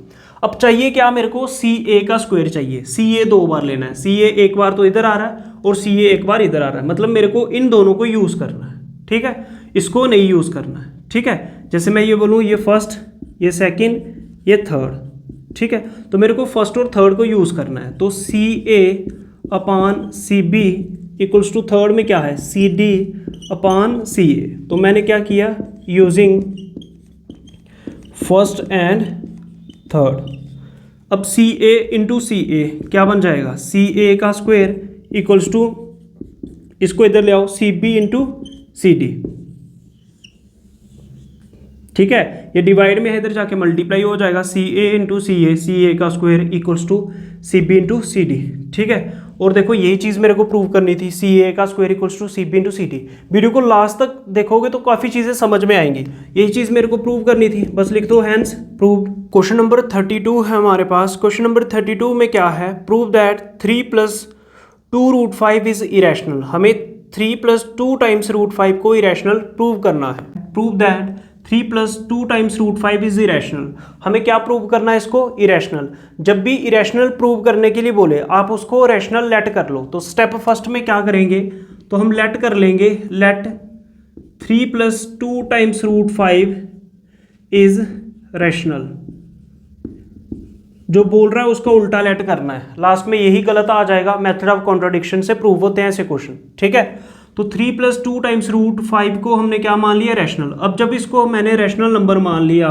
अब चाहिए क्या मेरे को? सी ए का स्क्वायर चाहिए। सी ए 2 बार लेना है। सी ए एक बार तो इधर आ रहा है और सी ए एक बार इधर आ रहा है, मतलब मेरे को इन दोनों को यूज़ करना है। ठीक है, इसको नहीं यूज़ करना है। ठीक है, जैसे मैं ये बोलूँ ये फर्स्ट, ये सेकंड, ये थर्ड। ठीक है, तो मेरे को फर्स्ट और थर्ड को यूज़ करना है। तो C A upon C B equals to third में क्या है? C D upon C A. तो मैंने क्या किया? Using first and third. अब सी ए इंटू सी ए क्या बन जाएगा? सी ए का स्क्वायर इक्वल्स टू, इसको इधर ले आओ, C B into C D. ठीक है, ये डिवाइड में है, इधर जाके मल्टीप्लाई हो जाएगा। सी ए इंटू सी ए का square equals to C B into C D. ठीक है, और देखो यही चीज़ मेरे को प्रूव करनी थी, सी ए का square equals to C B into C D. Video को लास्ट तक देखोगे तो काफ़ी चीज़ें समझ में आएंगी। यही चीज़ मेरे को प्रूव करनी थी, बस लिख दो हैंड्स प्रूव्ड। क्वेश्चन नंबर 32 है हमारे पास। क्वेश्चन नंबर 32 में क्या है? Prove that 3 + 2√5 is irrational. हमें 3 + 2 टाइम्स √5 को इरेशनल प्रूव करना है। Prove that 3 + 2 times √5 is irrational. हमें क्या प्रूव करना है? इसको इरेशनल। जब भी इरेशनल प्रूव करने के लिए बोले आप उसको रैशनल लेट कर लो। तो स्टेप फर्स्ट में क्या करेंगे? तो हम लेट कर लेंगे, लेट 3 + 2 टाइम्स √5 इज रैशनल। जो बोल रहा है उसका उल्टा लेट करना है। लास्ट में यही गलत आ जाएगा। मेथड ऑफ कॉन्ट्राडिक्शन से प्रूव होते हैं ऐसे क्वेश्चन। ठीक है, तो 3 + 2 टाइम्स √5 को हमने क्या मान लिया? रैशनल। अब जब इसको मैंने रैशनल नंबर मान लिया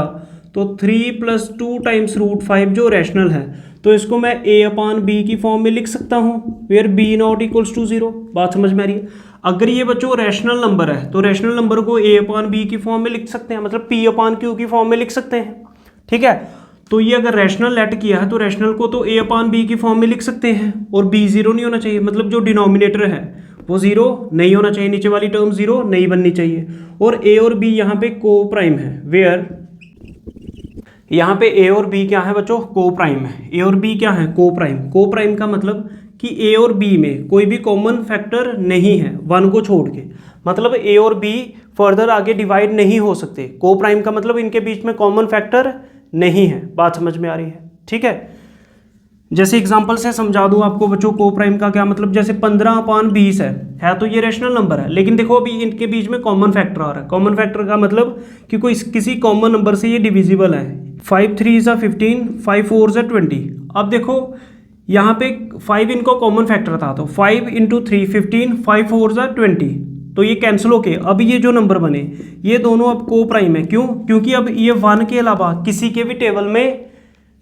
तो 3 + 2 टाइम्स √5 जो रैशनल है, तो इसको मैं a अपान b की फॉर्म में लिख सकता हूँ, where b not equals to 0। बात समझ में आ रही है? अगर ये बच्चों रैशनल नंबर है तो रैशनल नंबर को a अपान b की फॉर्म में लिख सकते हैं, मतलब p अपान q की फॉर्म में लिख सकते हैं। ठीक है, तो ये अगर रैशनल लेट किया है तो रैशनल को तो a अपान b की फॉर्म में लिख सकते हैं, और b 0 नहीं होना चाहिए, मतलब जो डिनोमिनेटर है वो 0 नहीं होना चाहिए, नीचे वाली टर्म 0 नहीं बननी चाहिए। और a और b यहाँ पे को प्राइम है, वेयर यहाँ पे a और b क्या है बच्चों? को प्राइम है। a और b क्या है? को प्राइम। को प्राइम का मतलब कि a और b में कोई भी कॉमन फैक्टर नहीं है 1 को छोड़ के, मतलब a और b फर्दर आगे डिवाइड नहीं हो सकते। को प्राइम का मतलब इनके बीच में कॉमन फैक्टर नहीं है। बात समझ में आ रही है? ठीक है, जैसे एग्जांपल से समझा दूं आपको बच्चों, को प्राइम का क्या मतलब? जैसे 15/20 है तो ये रैशनल नंबर है, लेकिन देखो अभी इनके बीच में कॉमन फैक्टर आ रहा है। कॉमन फैक्टर का मतलब कि कोई किसी कॉमन नंबर से ये डिविजिबल है। 5 3 = 15, 5 4 = 20। अब देखो यहाँ पे 5 इनको कॉमन फैक्टर था, तो 5 × 3 15, 5 4 = 20, तो ये कैंसिल होके अब ये जो नंबर बने ये दोनों अब को प्राइम है। क्यों? क्योंकि अब ये 1 के अलावा किसी के भी टेबल में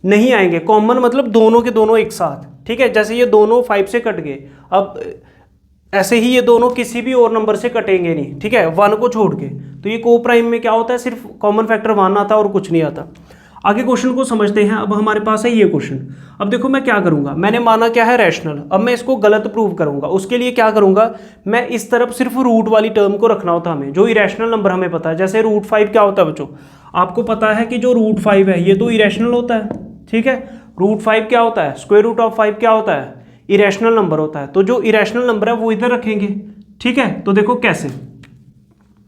नहीं आएंगे। कॉमन मतलब दोनों के दोनों एक साथ। ठीक है, जैसे ये दोनों 5 से कट गए, अब ऐसे ही ये दोनों किसी भी और नंबर से कटेंगे नहीं। ठीक है, 1 को छोड़ के। तो ये को प्राइम में क्या होता है? सिर्फ कॉमन फैक्टर 1 आता है और कुछ नहीं आता। आगे क्वेश्चन को समझते हैं। अब हमारे पास है ये क्वेश्चन। अब देखो मैं क्या करूंगा, मैंने माना क्या है? रैशनल। अब मैं इसको गलत प्रूव करूंगा। उसके लिए क्या करूंगा? मैं इस तरफ सिर्फ रूट वाली टर्म को रखना होता हमें, जो इरेशनल नंबर हमें पता है। जैसे √5 क्या होता है बच्चों? आपको पता है कि जो √5 है ये तो इरेशनल होता है। ठीक है, √5 क्या होता है? √5 क्या होता है? इरेशनल नंबर होता है। तो जो इरेशनल नंबर है वो इधर रखेंगे। ठीक है, तो देखो कैसे,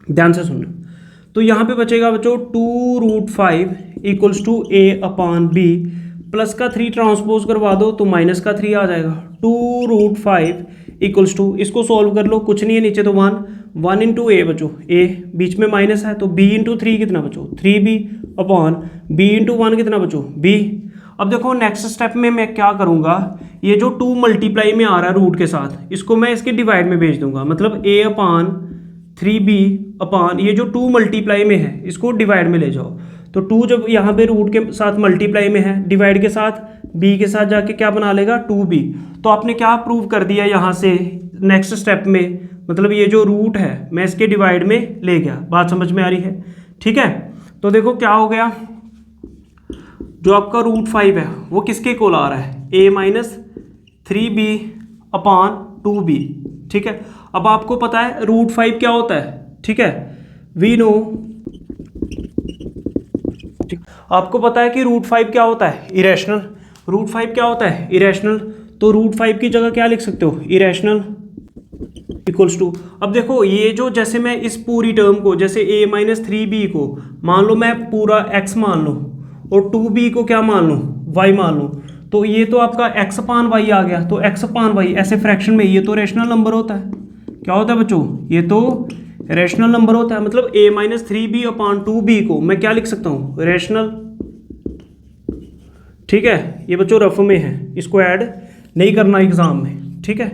ध्यान से सुनना। तो यहाँ पे बचेगा बच्चों 2√5 equals to a upon b, plus का 3 ट्रांसपोज करवा दो तो माइनस का 3 आ जाएगा। 2√5 इक्वल्स टू, इसको सॉल्व कर लो, कुछ नहीं है नीचे तो 1 × a बच्चों, a बीच में माइनस है तो b × 3 कितना बच्चों? 3b अपान b × 1 कितना बच्चों? b। अब देखो नेक्स्ट स्टेप में मैं क्या करूँगा, ये जो 2 मल्टीप्लाई में आ रहा है रूट के साथ, इसको मैं इसके डिवाइड में भेज दूंगा, मतलब a अपान 3b अपान ये जो 2 मल्टीप्लाई में है इसको डिवाइड में ले जाओ। तो 2 जब यहाँ पे रूट के साथ मल्टीप्लाई में है, डिवाइड के साथ b के साथ जाके क्या बना लेगा? 2b। तो आपने क्या प्रूव कर दिया यहाँ से नेक्स्ट स्टेप में, मतलब ये जो रूट है मैं इसके डिवाइड में ले गया। बात समझ में आ रही है? ठीक है, तो देखो क्या हो गया, जो आपका √5 है वो किसके इक्वल आ रहा है, a minus 3b upon 2b। ठीक है, अब आपको पता है √5 क्या होता है, ठीक है, वी नो, आपको पता है कि √5 क्या होता है, इरेशनल। √5 क्या होता है, इरेशनल। तो √5 की जगह क्या लिख सकते हो, इरेशनल इक्वल्स टू, अब देखो ये जो, जैसे मैं इस पूरी टर्म को, जैसे a माइनस 3b को मान लो मैं पूरा x मान लूँ और 2b को क्या मान लूँ, y मान लूँ, तो ये तो आपका x अपान y आ गया। तो x अपान y ऐसे फ्रैक्शन में ये तो रेशनल नंबर होता है। क्या होता है बच्चों, ये तो रेशनल नंबर होता है। मतलब a minus 3b upon 2b को मैं क्या लिख सकता हूँ, रेशनल। ठीक है, ये बच्चों रफ में है, इसको ऐड नहीं करना एग्जाम में। ठीक है,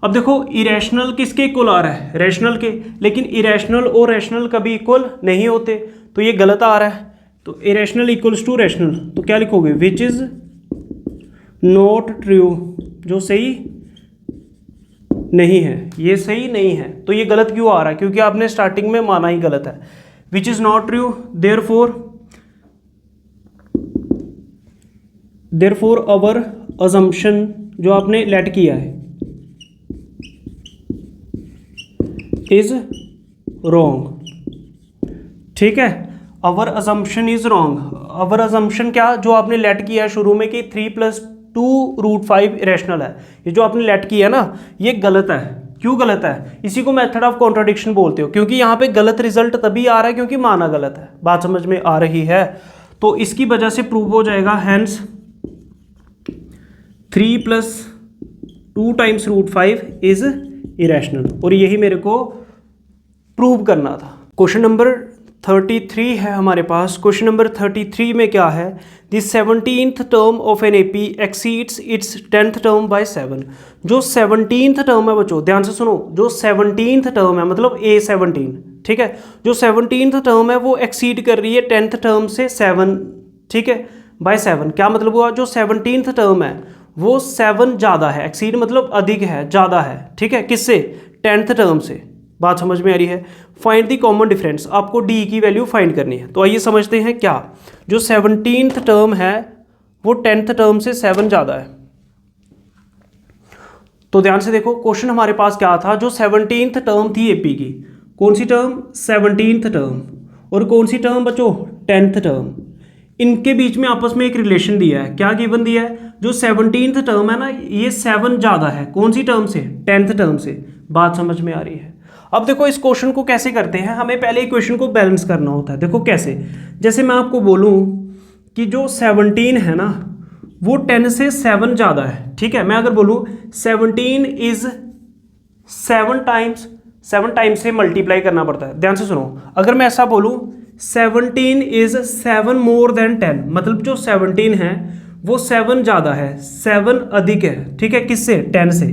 अब देखो इरेशनल किसके इक्वल आ रहा है, रैशनल के, लेकिन इरेशनल और रैशनल कभी इक्वल नहीं होते, तो ये गलत आ रहा है। तो इरेशनल इक्वल्स टू रैशनल, तो क्या लिखोगे, विच इज नॉट ट्रू, जो सही नहीं है, ये सही नहीं है। तो ये गलत क्यों आ रहा है, क्योंकि आपने स्टार्टिंग में माना ही गलत है। Which is not true, therefore our assumption, जो आपने लेट किया है, इज रॉन्ग। ठीक है, our assumption is wrong. Our assumption क्या, जो आपने लेट किया है शुरू में कि 3 + 2√5 इरेशनल है, ये जो आपने लेट किया ना, ये गलत है। क्यों गलत है, इसी को मेथड ऑफ कॉन्ट्राडिक्शन बोलते हो, क्योंकि यहाँ पे गलत रिजल्ट तभी आ रहा है क्योंकि माना गलत है। बात समझ में आ रही है, तो इसकी वजह से प्रूव हो जाएगा, हैंस 3 + 2 × √5 इज इरेशनल, और यही मेरे को प्रूव करना था। क्वेश्चन नंबर 33 है हमारे पास। क्वेश्चन नंबर 33 में क्या है, the 17th term of an AP exceeds its 10th term by 7। जो 17th टर्म है बच्चों, ध्यान से सुनो, जो 17th टर्म है मतलब A17, ठीक है, जो 17th टर्म है वो एक्सीड कर रही है 10th टर्म से 7, ठीक है, बाय 7। क्या मतलब हुआ, जो 17th टर्म है वो 7 ज़्यादा है, एक्सीड मतलब अधिक है, ज़्यादा है, ठीक है, किससे, 10th टर्म से। बात समझ में आ रही है। फाइंड द कॉमन डिफरेंस, आपको डी की वैल्यू फाइंड करनी है। तो आइए समझते हैं, क्या जो 17th टर्म है वो 10th टर्म से 7 ज़्यादा है। तो ध्यान से देखो, क्वेश्चन हमारे पास क्या था, जो 17th टर्म थी एपी की, कौन सी टर्म, 17th टर्म, और कौन सी टर्म बच्चों, 10th टर्म, इनके बीच में आपस में एक रिलेशन दिया है। क्या गिवन दिया है, जो 17th टर्म है ना, ये 7 ज़्यादा है, कौन सी टर्म से, 10th टर्म से। बात समझ में आ रही है। अब देखो इस क्वेश्चन को कैसे करते हैं, हमें पहले इक्वेशन को बैलेंस करना होता है। देखो कैसे, जैसे मैं आपको बोलूं कि जो 17 है ना वो 10 से 7 ज़्यादा है, ठीक है, मैं अगर बोलूं 17 इज 7 टाइम्स से मल्टीप्लाई करना पड़ता है। ध्यान से सुनो, अगर मैं ऐसा बोलूं 17 इज 7 मोर देन 10, मतलब जो 17 है वो 7 ज़्यादा है, 7 अधिक है, ठीक है, किससे, 10 से।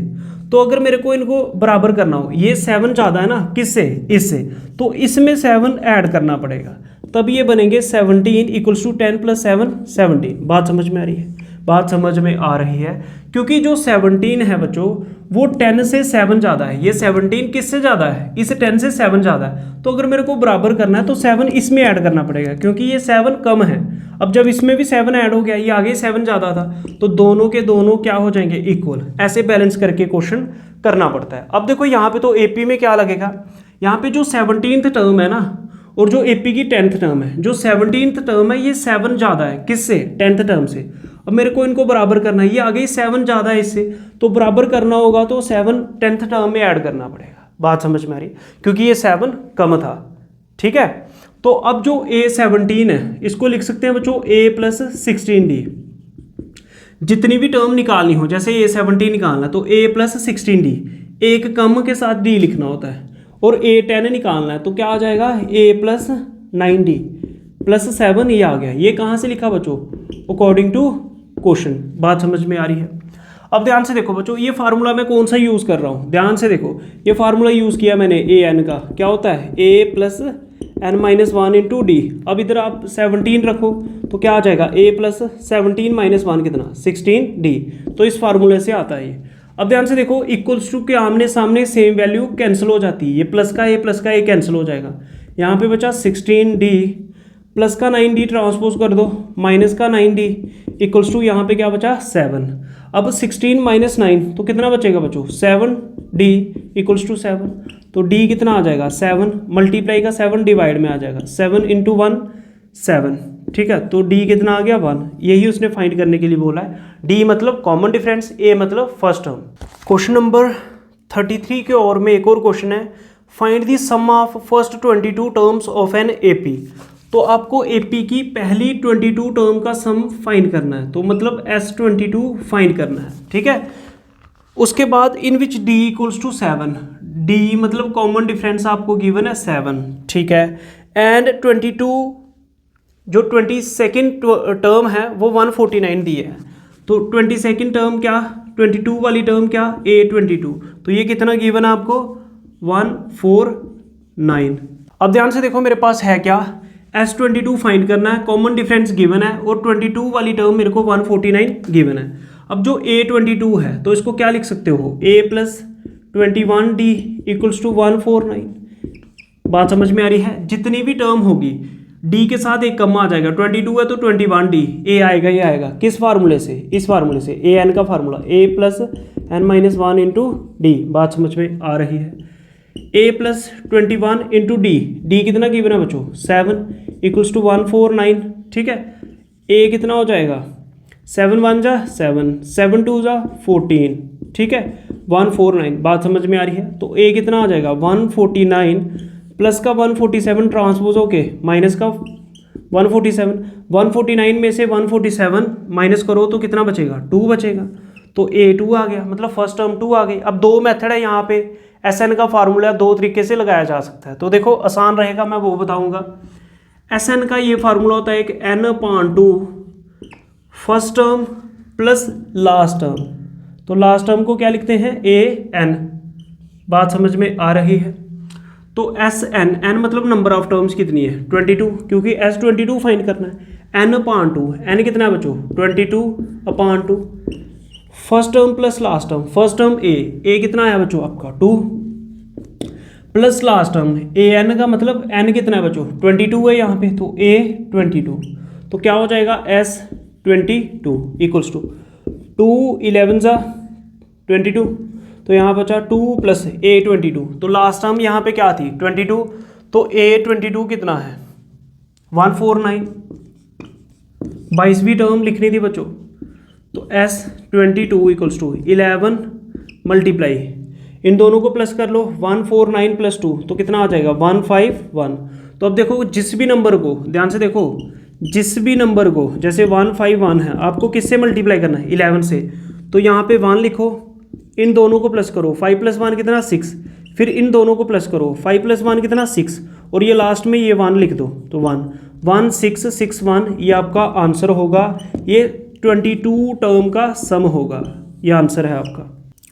तो अगर मेरे को इनको बराबर करना हो, ये 7 ज़्यादा है ना, किससे, इससे, तो इसमें 7 ऐड करना पड़ेगा, तब ये बनेंगे 17 = 10 + 7 17। बात समझ में आ रही है, बात समझ में आ रही है, क्योंकि जो 17 है बच्चों वो 10 से 7 ज़्यादा है। ये 17 किससे ज़्यादा है, इस 10 से 7 ज़्यादा है। तो अगर मेरे को बराबर करना है तो 7 इसमें ऐड करना पड़ेगा, क्योंकि ये 7 कम है। अब जब इसमें भी 7 ऐड हो गया, ये आगे 7 ज़्यादा था, तो दोनों के दोनों क्या हो जाएंगे, इक्वल। ऐसे बैलेंस करके क्वेश्चन करना पड़ता है। अब देखो यहाँ पे तो एपी में क्या लगेगा, यहाँ पे जो 17th टर्म है ना, और जो एपी की 10th टर्म है, जो 17th टर्म है ये 7 ज़्यादा है, किससे, 10th टर्म से। अब मेरे को इनको बराबर करना है, ये आगे 7 ज़्यादा है इससे, तो बराबर करना होगा तो 7 10th टर्म में ऐड करना पड़ेगा। बात समझ में आ रही, क्योंकि ये 7 कम था, ठीक है। तो अब जो A17 है इसको लिख सकते हैं बच्चों A + 16D। जितनी भी टर्म निकालनी हो, जैसे A17 निकालना तो A + 16D, एक कम के साथ D लिखना होता है, और A10 निकालना है तो क्या आ जाएगा, A + 9D + 7, ये आ गया। ये कहाँ से लिखा बच्चों, अकॉर्डिंग टू क्वेश्चन। बात समझ में आ रही है। अब ध्यान से देखो बच्चों, ये फार्मूला मैं कौन सा यूज़ कर रहा हूँ, ध्यान से देखो, ये फार्मूला यूज़ किया मैंने AN का, क्या होता है, A + n-1 × D। अब इधर आप 17 रखो तो क्या आ जाएगा, A + 17 - 1 कितना, 16D। तो इस फार्मूले से आता है ये। अब ध्यान से देखो, इक्वल्स टू के आमने सामने सेम वैल्यू कैंसिल हो जाती है, ये प्लस का A कैंसिल हो जाएगा, यहाँ पे बचा 16D प्लस का 9d ट्रांसपोज कर दो, माइनस का 9d इक्वल्स टू यहाँ पे क्या बचा 7। अब 16 माइनस 9 तो कितना बचेगा बच्चों 7d इक्वल्स टू 7। तो d कितना आ जाएगा 7, मल्टीप्लाई का 7 डिवाइड में आ जाएगा, 7 इंटू 1 7, ठीक है। तो d कितना आ गया 1, यही उसने फाइंड करने के लिए बोला है। d मतलब कॉमन डिफरेंस, a मतलब फर्स्ट टर्म। क्वेश्चन नंबर 33 के और में एक और क्वेश्चन है, find the sum of first 22 terms of an AP. तो आपको एपी की पहली 22 टर्म का सम फाइंड करना है, तो मतलब S22 फाइंड करना है, ठीक है। उसके बाद इन विच d इक्वल्स टू 7, d मतलब कॉमन डिफरेंस आपको गिवन है 7, ठीक है। एंड 22 जो 22nd टर्म है वो 149 दी है, तो 22nd टर्म क्या, 22 वाली टर्म क्या A22, तो ये कितना गिवन है आपको 149। अब ध्यान से देखो मेरे पास है क्या, S22 फाइंड करना है, कॉमन डिफरेंस गिवन है और 22 वाली टर्म मेरे को 149 गिवन है। अब जो A22 है तो इसको क्या लिख सकते हो, A plus 21D equals to 149। बात समझ में आ रही है, जितनी भी टर्म होगी D के साथ एक कम आ जाएगा, 22 है तो 21D, A आएगा, ये आएगा किस फार्मूले से, इस फार्मूले से, AN का formula, A plus n minus 1 into D. बात समझ में आ रही है, a plus 21 into D, D कितना गिवन है बच्चों 7 इक्वल्स टू 149, ठीक है। a कितना हो जाएगा 7 1 जा 7, 7 2 जा 14, ठीक है, 149। बात समझ में आ रही है, तो a कितना आ जाएगा 149 प्लस का 147 ट्रांसपोज होके माइनस का 147, 149 में से 147 माइनस करो तो कितना बचेगा 2 बचेगा, तो A2 आ गया, मतलब फर्स्ट टर्म 2 आ गई। अब दो मेथड है यहाँ पे, SN का फार्मूला दो तरीके से लगाया जा सकता है, तो देखो आसान रहेगा मैं वो बताऊंगा। SN का ये फार्मूला होता है एक n/2 first term plus last term, तो लास्ट टर्म को क्या लिखते हैं AN। बात समझ में आ रही है, तो SN, n मतलब नंबर ऑफ टर्म्स कितनी है 22, क्योंकि S22 फाइंड करना है, n/2, n कितना है बच्चों 22/2, first term plus last term, first term a कितना है बच्चों आपका 2 प्लस लास्ट टर्म an का मतलब n कितना है बच्चों 22 है यहाँ पे, तो A22, तो क्या हो जाएगा S22 इक्वल्स टू 2 11 जा 22, तो यहाँ बचा 2 प्लस A22, तो लास्ट टर्म यहाँ पे क्या थी 22, तो A22 कितना है 149, 22वीं टर्म लिखनी थी बच्चों, तो S22 इक्वल्स टू 11 मल्टीप्लाई, इन दोनों को प्लस कर लो 149 प्लस 2, तो कितना आ जाएगा 151। तो अब देखो जिस भी नंबर को, ध्यान से देखो, जिस भी नंबर को, जैसे 151 है, आपको किससे मल्टीप्लाई करना है 11 से, तो यहाँ पे 1 लिखो, इन दोनों को प्लस करो, 5 प्लस 1 कितना 6, फिर इन दोनों को प्लस करो, 5 प्लस 1 कितना 6, और ये लास्ट में ये 1 लिख दो, तो 11661 ये आपका आंसर होगा, ये 22 टर्म का सम होगा, ये आंसर है आपका।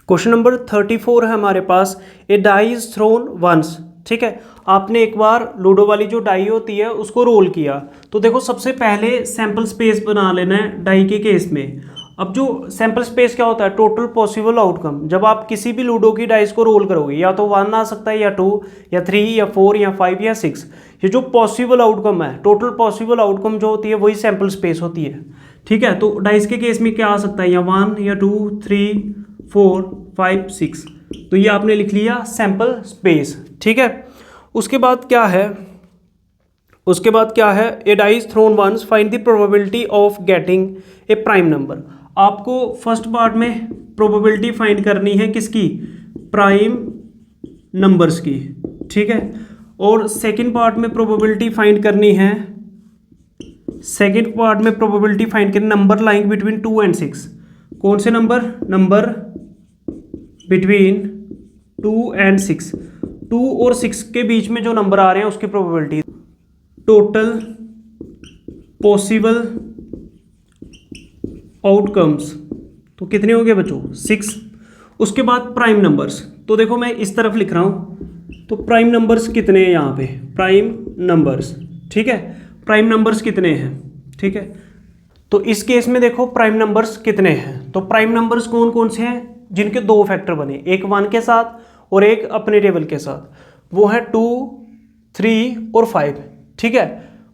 क्वेश्चन नंबर 34 है हमारे पास, ए डाई इज थ्रोन वंस, ठीक है। आपने एक बार लूडो वाली जो डाई होती है उसको रोल किया, तो देखो सबसे पहले सैंपल स्पेस बना लेना है डाई के केस में। अब जो सैंपल स्पेस क्या होता है, टोटल पॉसिबल आउटकम। जब आप किसी भी लूडो की डाइस को रोल करोगे, या तो 1 आ सकता है, या 2 या 3 या 4 या 5 या 6, ये जो पॉसिबल आउटकम है, टोटल पॉसिबल आउटकम जो होती है वही सैंपल स्पेस होती है, ठीक है। तो डाइस के केस में क्या आ सकता है, या 1 या 2 3 4 5 6, तो ये आपने लिख लिया सैंपल स्पेस, ठीक है। उसके बाद क्या है, उसके बाद क्या है, a dice thrown once find the probability of getting a prime number. आपको फर्स्ट पार्ट में प्रोबेबिलिटी फाइंड करनी है किसकी, प्राइम नंबर्स की, ठीक है। और सेकंड पार्ट में प्रोबेबिलिटी फाइंड करनी है, सेकंड पार्ट में प्रोबेबिलिटी फाइंड करनी नंबर लाइंग बिटवीन 2 and 6। कौन से नंबर, नंबर बिटवीन 2 and 6, 2 और 6 के बीच में जो नंबर आ रहे हैं उसकी प्रोबेबिलिटी, टोटल पॉसिबल आउटकम्स, तो कितने हो गए बच्चों 6। उसके बाद प्राइम नंबर्स, तो देखो मैं इस तरफ लिख रहा हूँ, तो प्राइम नंबर्स कितने हैं यहाँ पे, प्राइम नंबर्स, ठीक है, प्राइम नंबर्स कितने हैं, ठीक है। तो इस केस में देखो प्राइम नंबर्स कितने हैं, तो प्राइम नंबर्स कौन कौन से हैं, जिनके दो फैक्टर बने, एक 1 के साथ और एक अपने टेबल के साथ, वो है 2 3 और 5, ठीक है।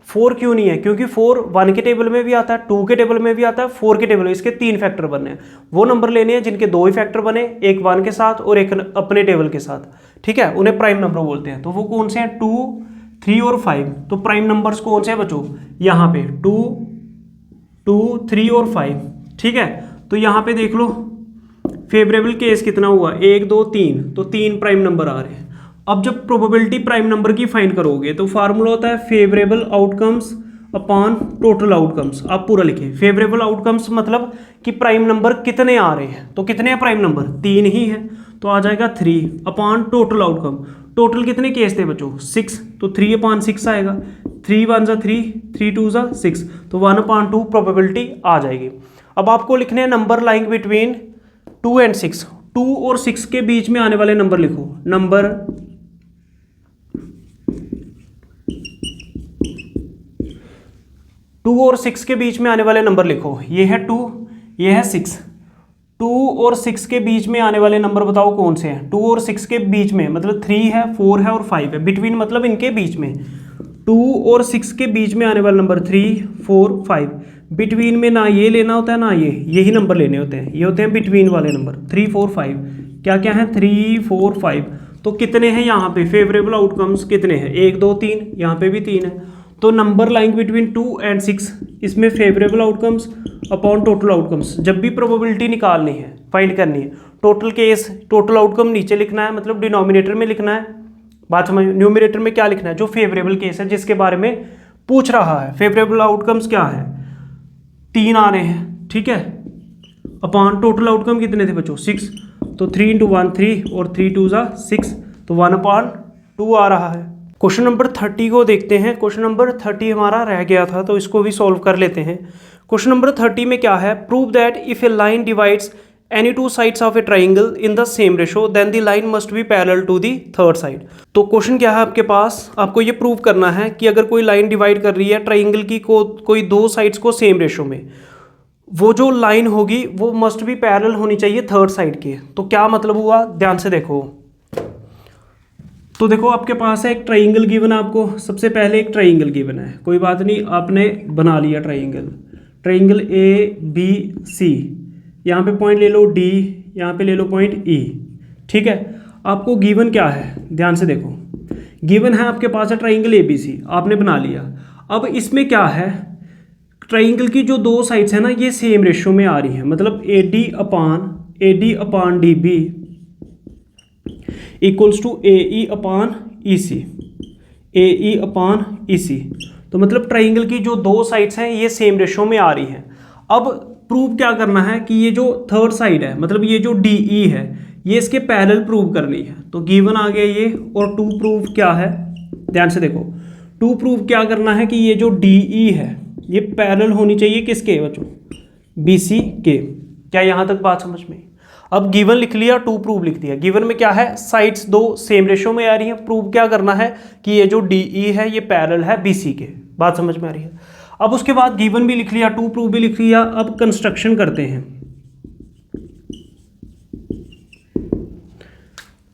4 क्यों नहीं है? क्योंकि 4 1 के टेबल में भी आता है, 2 के टेबल में भी आता है, 4 के टेबल में, इसके 3 फैक्टर बनने हैं। वो नंबर लेने हैं जिनके 2 ही फैक्टर बने, एक 1 के साथ और एक अपने टेबल के साथ, ठीक है, उन्हें प्राइम नंबर बोलते हैं। तो वो कौन से हैं? 2, 3 और 5। तो प्राइम नंबर्स कौन से हैं बच्चों? यहाँ पे 2, 3 और 5, ठीक है। तो यहाँ पे देख लो फेवरेबल केस कितना हुआ, 1 2 3, तो 3 प्राइम नंबर आ रहे हैं। अब जब प्रोबेबिलिटी प्राइम नंबर की फाइंड करोगे तो फार्मूला होता है favourable outcomes upon total outcomes. आप पूरा लिखिए, फेवरेबल आउटकम्स मतलब कि प्राइम नंबर कितने आ रहे हैं। तो कितने हैं प्राइम नंबर? 3 ही है, तो आ जाएगा 3 अपॉन टोटल आउटकम। टोटल कितने केस थे बच्चों? 6, तो 3 अपॉन 6 आएगा। 3 1 ज़ा 3, 3 2 ज़ा 6, तो 1 अपॉन 2 प्रोबेबिलिटी आ जाएगी। अब आपको लिखने हैं नंबर लाइंग बिटवीन 2 एंड 6। 2 और 6 के बीच में आने वाले नंबर लिखो। नंबर 2 और 6 के बीच में आने वाले नंबर लिखो। ये है 2, ये है 6। 2 और 6 के बीच में आने वाले नंबर बताओ कौन से हैं? 2 और 6 के बीच में मतलब 3 है, 4 है और 5 है। बिटवीन मतलब इनके बीच में। 2 और 6 के बीच में आने वाला नंबर 3, 4, 5। बिटवीन में ना ये लेना होता है ना ये, यही नंबर लेने होते हैं। ये होते हैं बिटवीन वाले नंबर 3, 4, 5। क्या क्या है? 3, 4, 5। तो कितने हैं यहाँ पे फेवरेबल आउटकम्स? कितने हैं? 1 2 3, यहाँ पे भी 3 है। तो नंबर लाइंग बिटवीन 2 एंड 6, इसमें favourable outcomes upon total outcomes. जब भी प्रोबेबिलिटी निकालनी है, फाइंड करनी है, टोटल केस टोटल आउटकम नीचे लिखना है, मतलब डिनोमिनेटर में लिखना है। बात समझ, न्यूमिनेटर में क्या लिखना है? जो फेवरेबल केस है जिसके बारे में पूछ रहा है। फेवरेबल आउटकम्स क्या है? 3 आ रहे हैं, ठीक है, अपॉन टोटल आउटकम कितने थे बच्चों? 6। तो 3 × 1 3 और 3 2 ज़ा 6, तो 1 अपॉन 2 आ रहा है। क्वेश्चन नंबर 30 को देखते हैं। क्वेश्चन नंबर 30 हमारा रह गया था, तो इसको भी सॉल्व कर लेते हैं। क्वेश्चन नंबर 30 में क्या है? Prove that if a line divides any 2 sides of a triangle in the same ratio then the line must be parallel to the third side. तो क्वेश्चन क्या है आपके पास? आपको ये प्रूव करना है कि अगर कोई लाइन डिवाइड कर रही है ट्राइंगल की कोई 2 साइड्स को सेम रेशो में, वो जो लाइन होगी वो मस्ट बी पैरेलल होनी चाहिए थर्ड साइड के। तो क्या मतलब हुआ? ध्यान से देखो। तो देखो आपके पास है एक ट्राइंगल गिवन है आपको। सबसे पहले एक ट्राइंगल गिवन है, कोई बात नहीं, आपने बना लिया ट्राइंगल। ट्राइंगल ABC, यहाँ पे पॉइंट ले लो D, यहाँ पे ले लो पॉइंट E, ठीक है। आपको गिवन क्या है? ध्यान से देखो, गिवन है आपके पास है ट्राइंगल ABC, आपने बना लिया। अब इसमें क्या है? ट्राइंगल की जो 2 साइड्स है ना, ये सेम रेशो में आ रही है, मतलब AD upon DB equals to AE upon EC। तो मतलब ट्राइंगल की जो 2 साइड्स हैं ये सेम रेशो में आ रही हैं। अब प्रूव क्या करना है कि ये जो थर्ड साइड है, मतलब ये जो DE है, ये इसके पैरेलल प्रूव करनी है। तो गिवन आ गया ये। और 2 प्रूव क्या है? ध्यान से देखो, 2 प्रूव क्या करना है कि ये जो DE है ये पैरेलल होनी चाहिए किसके बच्चों? BC के। क्या यहाँ तक बात समझ में? अब गिवन लिख लिया, 2 प्रूव लिख दिया। गिवन में क्या है? साइड्स 2 सेम रेशो में आ रही हैं। प्रूव क्या करना है कि ये जो DE है ये पैरेलल है BC के। बात समझ में आ रही है? अब उसके बाद गिवन भी लिख लिया, 2 प्रूव भी लिख लिया। अब कंस्ट्रक्शन करते हैं।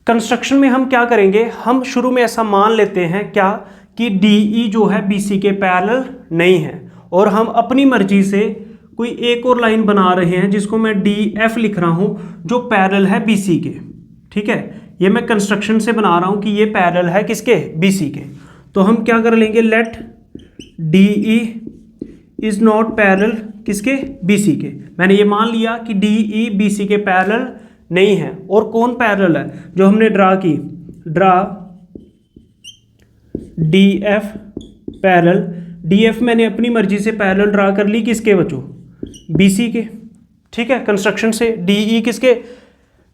कंस्ट्रक्शन में हम क्या करेंगे? हम शुरू में ऐसा मान लेते हैं क्या कि DE जो है BC के पैरेलल नहीं है, और हम अपनी मर्जी से कोई एक और लाइन बना रहे हैं जिसको मैं DF लिख रहा हूं, जो पैरेलल है BC के, ठीक है। ये मैं कंस्ट्रक्शन से बना रहा हूं कि ये पैरेलल है किसके? BC के। तो हम क्या कर लेंगे? Let DE is not parallel किसके? BC के। मैंने ये मान लिया कि DE BC के पैरेलल नहीं है। और कौन पैरेलल है? जो हमने ड्रा की, ड्रा DF पैरेलल। DF मैंने अपनी मर्जी से पैरेलल ड्रा कर ली किसके बच्चों? BC के, ठीक है। कंस्ट्रक्शन से DE किसके?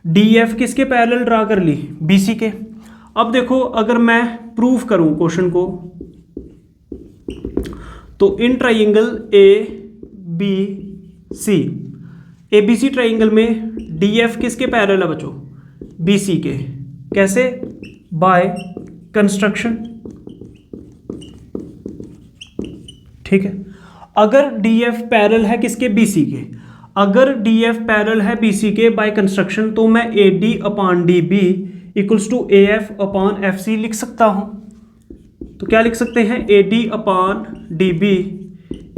DF किसके पैरेलल ड्रा कर ली? BC के। अब देखो, अगर मैं प्रूफ करूं क्वेश्चन को, तो इन ट्राइंगल ABC ट्राइंगल में DF किसके पैरेलल है बच्चों? BC के। कैसे? बाय कंस्ट्रक्शन, ठीक है। अगर DF पैरेलल है किसके? BC के। अगर DF पैरेलल है BC के बाय कंस्ट्रक्शन, तो मैं AD upon DB equals to AF upon FC लिख सकता हूं। तो क्या लिख सकते हैं, A D upon D B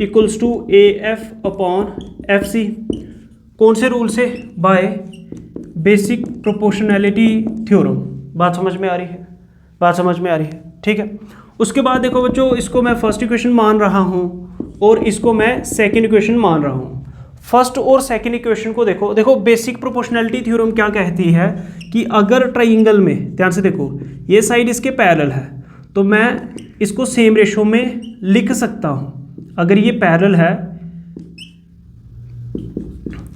equals to A F upon F C. कौन से रूल से, बाय बेसिक प्रोपोर्शनैलिटी थ्योरम। बात समझ में आ रही है, बात समझ में आ रही है, ठीक है। उसके बाद देखो बच्चों, इसको मैं फर्स्ट इक्वेशन मान रहा हूँ और इसको मैं सेकंड इक्वेशन मान रहा हूँ। फर्स्ट और सेकंड इक्वेशन को देखो, देखो बेसिक प्रोपोर्शनैलिटी थ्योरम क्या कहती है कि अगर ट्राइंगल में, ध्यान से देखो, ये साइड इसके पैरेलल है तो मैं इसको सेम रेशो में लिख सकता हूँ। अगर ये पैरेलल है,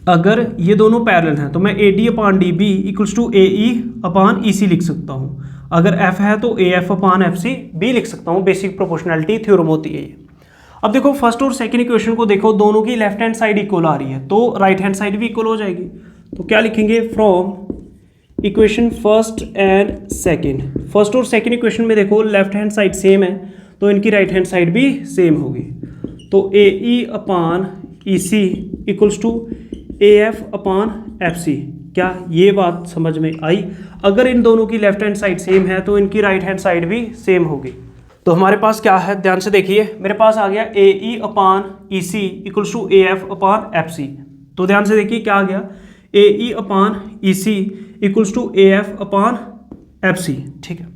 अगर ये दोनों पैरेलल हैं तो मैं A D upon D B equals to A E upon E C लिख सकता हूँ। अगर एफ है तो A F upon F C भी लिख सकता हूँ। बेसिक प्रोपोर्शनैलिटी थ्योरम होती है ये। अब देखो फर्स्ट और सेकंड इक्वेशन को देखो, दोनों की लेफ्ट हैंड साइड इक्वल आ रही है तो राइट हैंड साइड भी इक्वल हो जाएगी। तो क्या लिखेंगे, from equation first and second. First और सेकंड इक्वेशन में देखो लेफ्ट हैंड साइड सेम है तो इनकी राइट हैंड साइड भी सेम होगी। तो A E upon E C equals to A F upon F C. क्या ये बात समझ में आई? अगर इन दोनों की लेफ्ट हैंड साइड सेम है तो इनकी राइट हैंड साइड भी सेम होगी। तो हमारे पास क्या है, ध्यान से देखिए, मेरे पास आ गया A E upon E C equals to A F upon F C. तो ध्यान से देखिए क्या आ गया, A E upon E C equals to A F upon F C, ठीक है।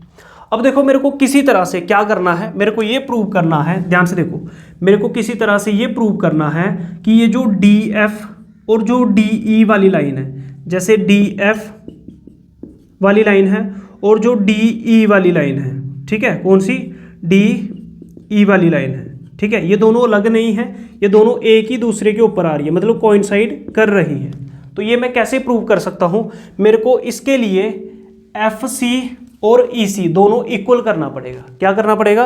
अब देखो मेरे को किसी तरह से क्या करना है, मेरे को ये प्रूव करना है, ध्यान से देखो, मेरे को किसी तरह से ये प्रूव करना है कि ये जो डी एफ और जो डी ई वाली लाइन है, जैसे डी एफ वाली लाइन है और जो डी ई वाली लाइन है, ठीक है, कौन सी, डी ई वाली लाइन है, ठीक है, ये दोनों अलग नहीं है, ये दोनों एक ही दूसरे के ऊपर आ रही है, मतलब कोइंसाइड कर रही है। तो ये मैं कैसे प्रूव कर सकता हूँ, मेरे को इसके लिए एफ सी और ई सी दोनों इक्वल करना पड़ेगा। क्या करना पड़ेगा,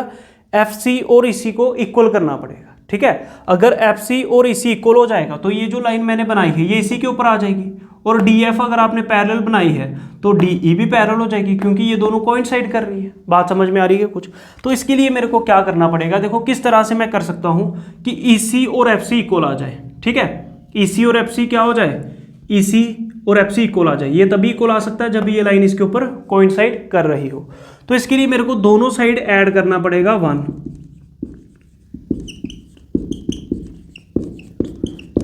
एफ सी और ई सी को इक्वल करना पड़ेगा, ठीक है। अगर एफ सी और ई सी इक्वल हो जाएगा तो ये जो लाइन मैंने बनाई है ये इसी के ऊपर आ जाएगी, और डी एफ अगर आपने पैरेलल बनाई है तो डी ई भी पैरेलल हो जाएगी, क्योंकि ये दोनों कोइंसाइड कर रही है। बात समझ में आ रही है कुछ? तो इसके लिए मेरे को क्या करना पड़ेगा, देखो किस तरह से मैं कर सकता हूँ कि ई सी और एफ सी इक्वल आ जाए, ठीक है। ई सी और एफ सी क्या हो जाए, ई सी और एफ सी इक्वल आ जाए। ये तभी इक्वल आ सकता है जब ये लाइन इसके ऊपर कोइंसाइड कर रही हो। तो इसके लिए मेरे को दोनों साइड ऐड करना पड़ेगा 1।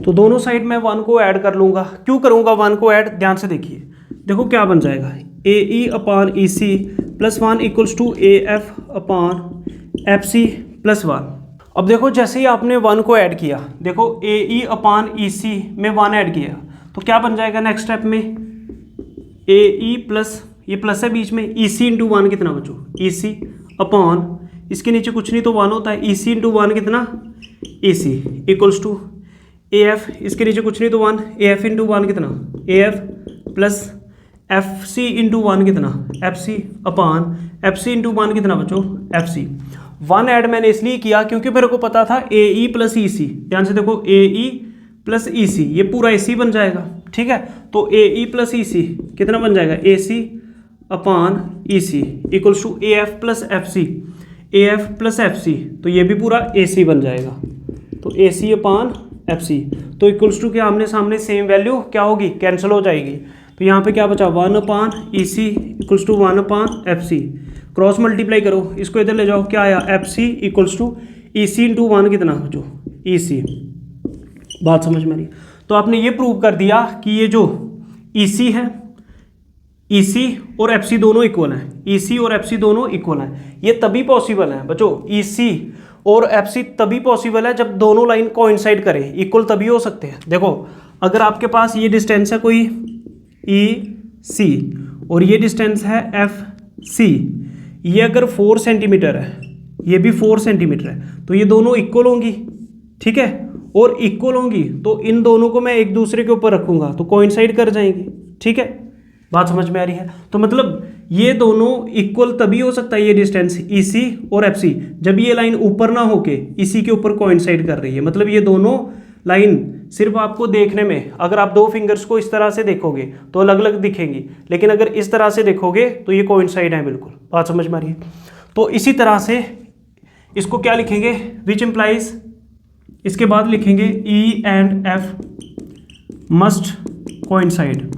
तो दोनों साइड में 1 को ऐड कर लूंगा। क्यों करूंगा 1 को ऐड, ध्यान से देखिए, देखो क्या बन जाएगा, A E upon E C plus 1 equals to A F upon F C plus 1। अब देखो जैसे ही आपने 1 को ऐड किया, देखो ए ई अपॉन ई सी में 1 ऐड किया तो क्या बन जाएगा नेक्स्ट स्टेप में, ए ई प्लस, ये प्लस है बीच में, ई सी इंटू 1 कितना बचो, ई सी अपॉन, इसके नीचे कुछ नहीं तो 1 होता है, ई सी इंटू 1 कितना, ई C equals to A F, इसके नीचे कुछ नहीं तो 1, ए एफ इंटू 1 कितना, A F plus F C into 1 कितना, F C upon F C into 1 कितना बचो, एफ सी। 1 ऐड मैंने इसलिए किया क्योंकि मेरे को पता था ए ई प्लस ई सी, ध्यान से देखो ए ई प्लस ई सी, ये पूरा ए सी बन जाएगा, ठीक है। तो ए ई प्लस ई सी कितना बन जाएगा, A C upon E C equals to A F plus F C, A F plus F C, तो ये भी पूरा ए सी बन जाएगा। तो ए सी अपॉन एफ सी, तो इक्वल्स टू क्या, आमने सामने सेम वैल्यू क्या होगी, कैंसिल हो जाएगी। तो यहाँ पे क्या बचा, 1 upon E C equals to 1 upon F C, cross multiply करो, इसको इधर ले जाओ, क्या आया, F C equals to E C into 1 कितना बचो, ई सी। बात समझ में आ रही? तो आपने ये प्रूव कर दिया कि ये जो ई सी है, ई सी और एफ सी दोनों इक्वल हैं, ई सी और एफ सी दोनों इक्वल हैं। ये तभी पॉसिबल है बच्चों, ई सी और एफ सी तभी पॉसिबल है जब दोनों लाइन कोइंसाइड करें, इक्वल तभी हो सकते हैं। देखो अगर आपके पास ये डिस्टेंस है कोई ई सी और ये डिस्टेंस है एफ सी, ये अगर 4 सेंटीमीटर है, ये भी 4 सेंटीमीटर है, तो ये दोनों इक्वल होंगी, ठीक है, और इक्वल होंगी तो इन दोनों को मैं एक दूसरे के ऊपर रखूंगा तो कोइंसाइड कर जाएंगी, ठीक है। बात समझ में आ रही है? तो मतलब ये दोनों इक्वल तभी हो सकता है, ये डिस्टेंस ई सी और एफ सी, जब ये लाइन ऊपर ना होके इसी के ऊपर कोइंसाइड कर रही है। मतलब ये दोनों लाइन सिर्फ आपको देखने में, अगर आप 2 फिंगर्स को इस तरह से देखोगे तो अलग अलग दिखेंगी, लेकिन अगर इस तरह से देखोगे तो ये कोइंसाइड है बिल्कुल। बात समझ में आ रही है? तो इसी तरह से इसको क्या लिखेंगे, विच इम्प्लाइज, इसके बाद लिखेंगे E and F must coincide.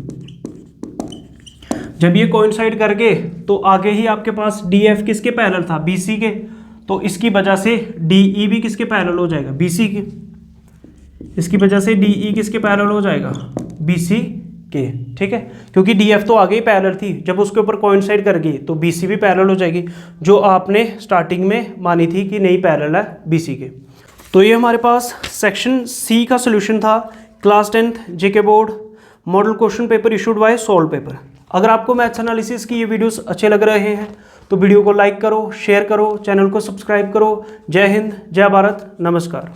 जब ये कोइंसाइड कर गए तो आगे ही आपके पास डी एफ किसके पैरेलल था, बी सी के, तो इसकी वजह से डी ई भी किसके पैरेलल हो जाएगा, बी सी के। इसकी वजह से डी ई किसके पैरेलल हो जाएगा, बी सी के। ठीक है, क्योंकि डी एफ तो आगे ही पैरेलल थी, जब उसके ऊपर कोइंसाइड कर गई तो बी सी भी पैरेलल हो जाएगी, जो आपने स्टार्टिंग में मानी थी कि नहीं पैरेलल है बी सी के। तो ये हमारे पास सेक्शन सी का सोल्यूशन था, class 10th JK board model question paper issued by solve paper. अगर आपको मैथ्स एनालिसिस की ये वीडियोस अच्छे लग रहे हैं तो वीडियो को लाइक करो, शेयर करो, चैनल को सब्सक्राइब करो। जय हिंद, जय भारत, नमस्कार।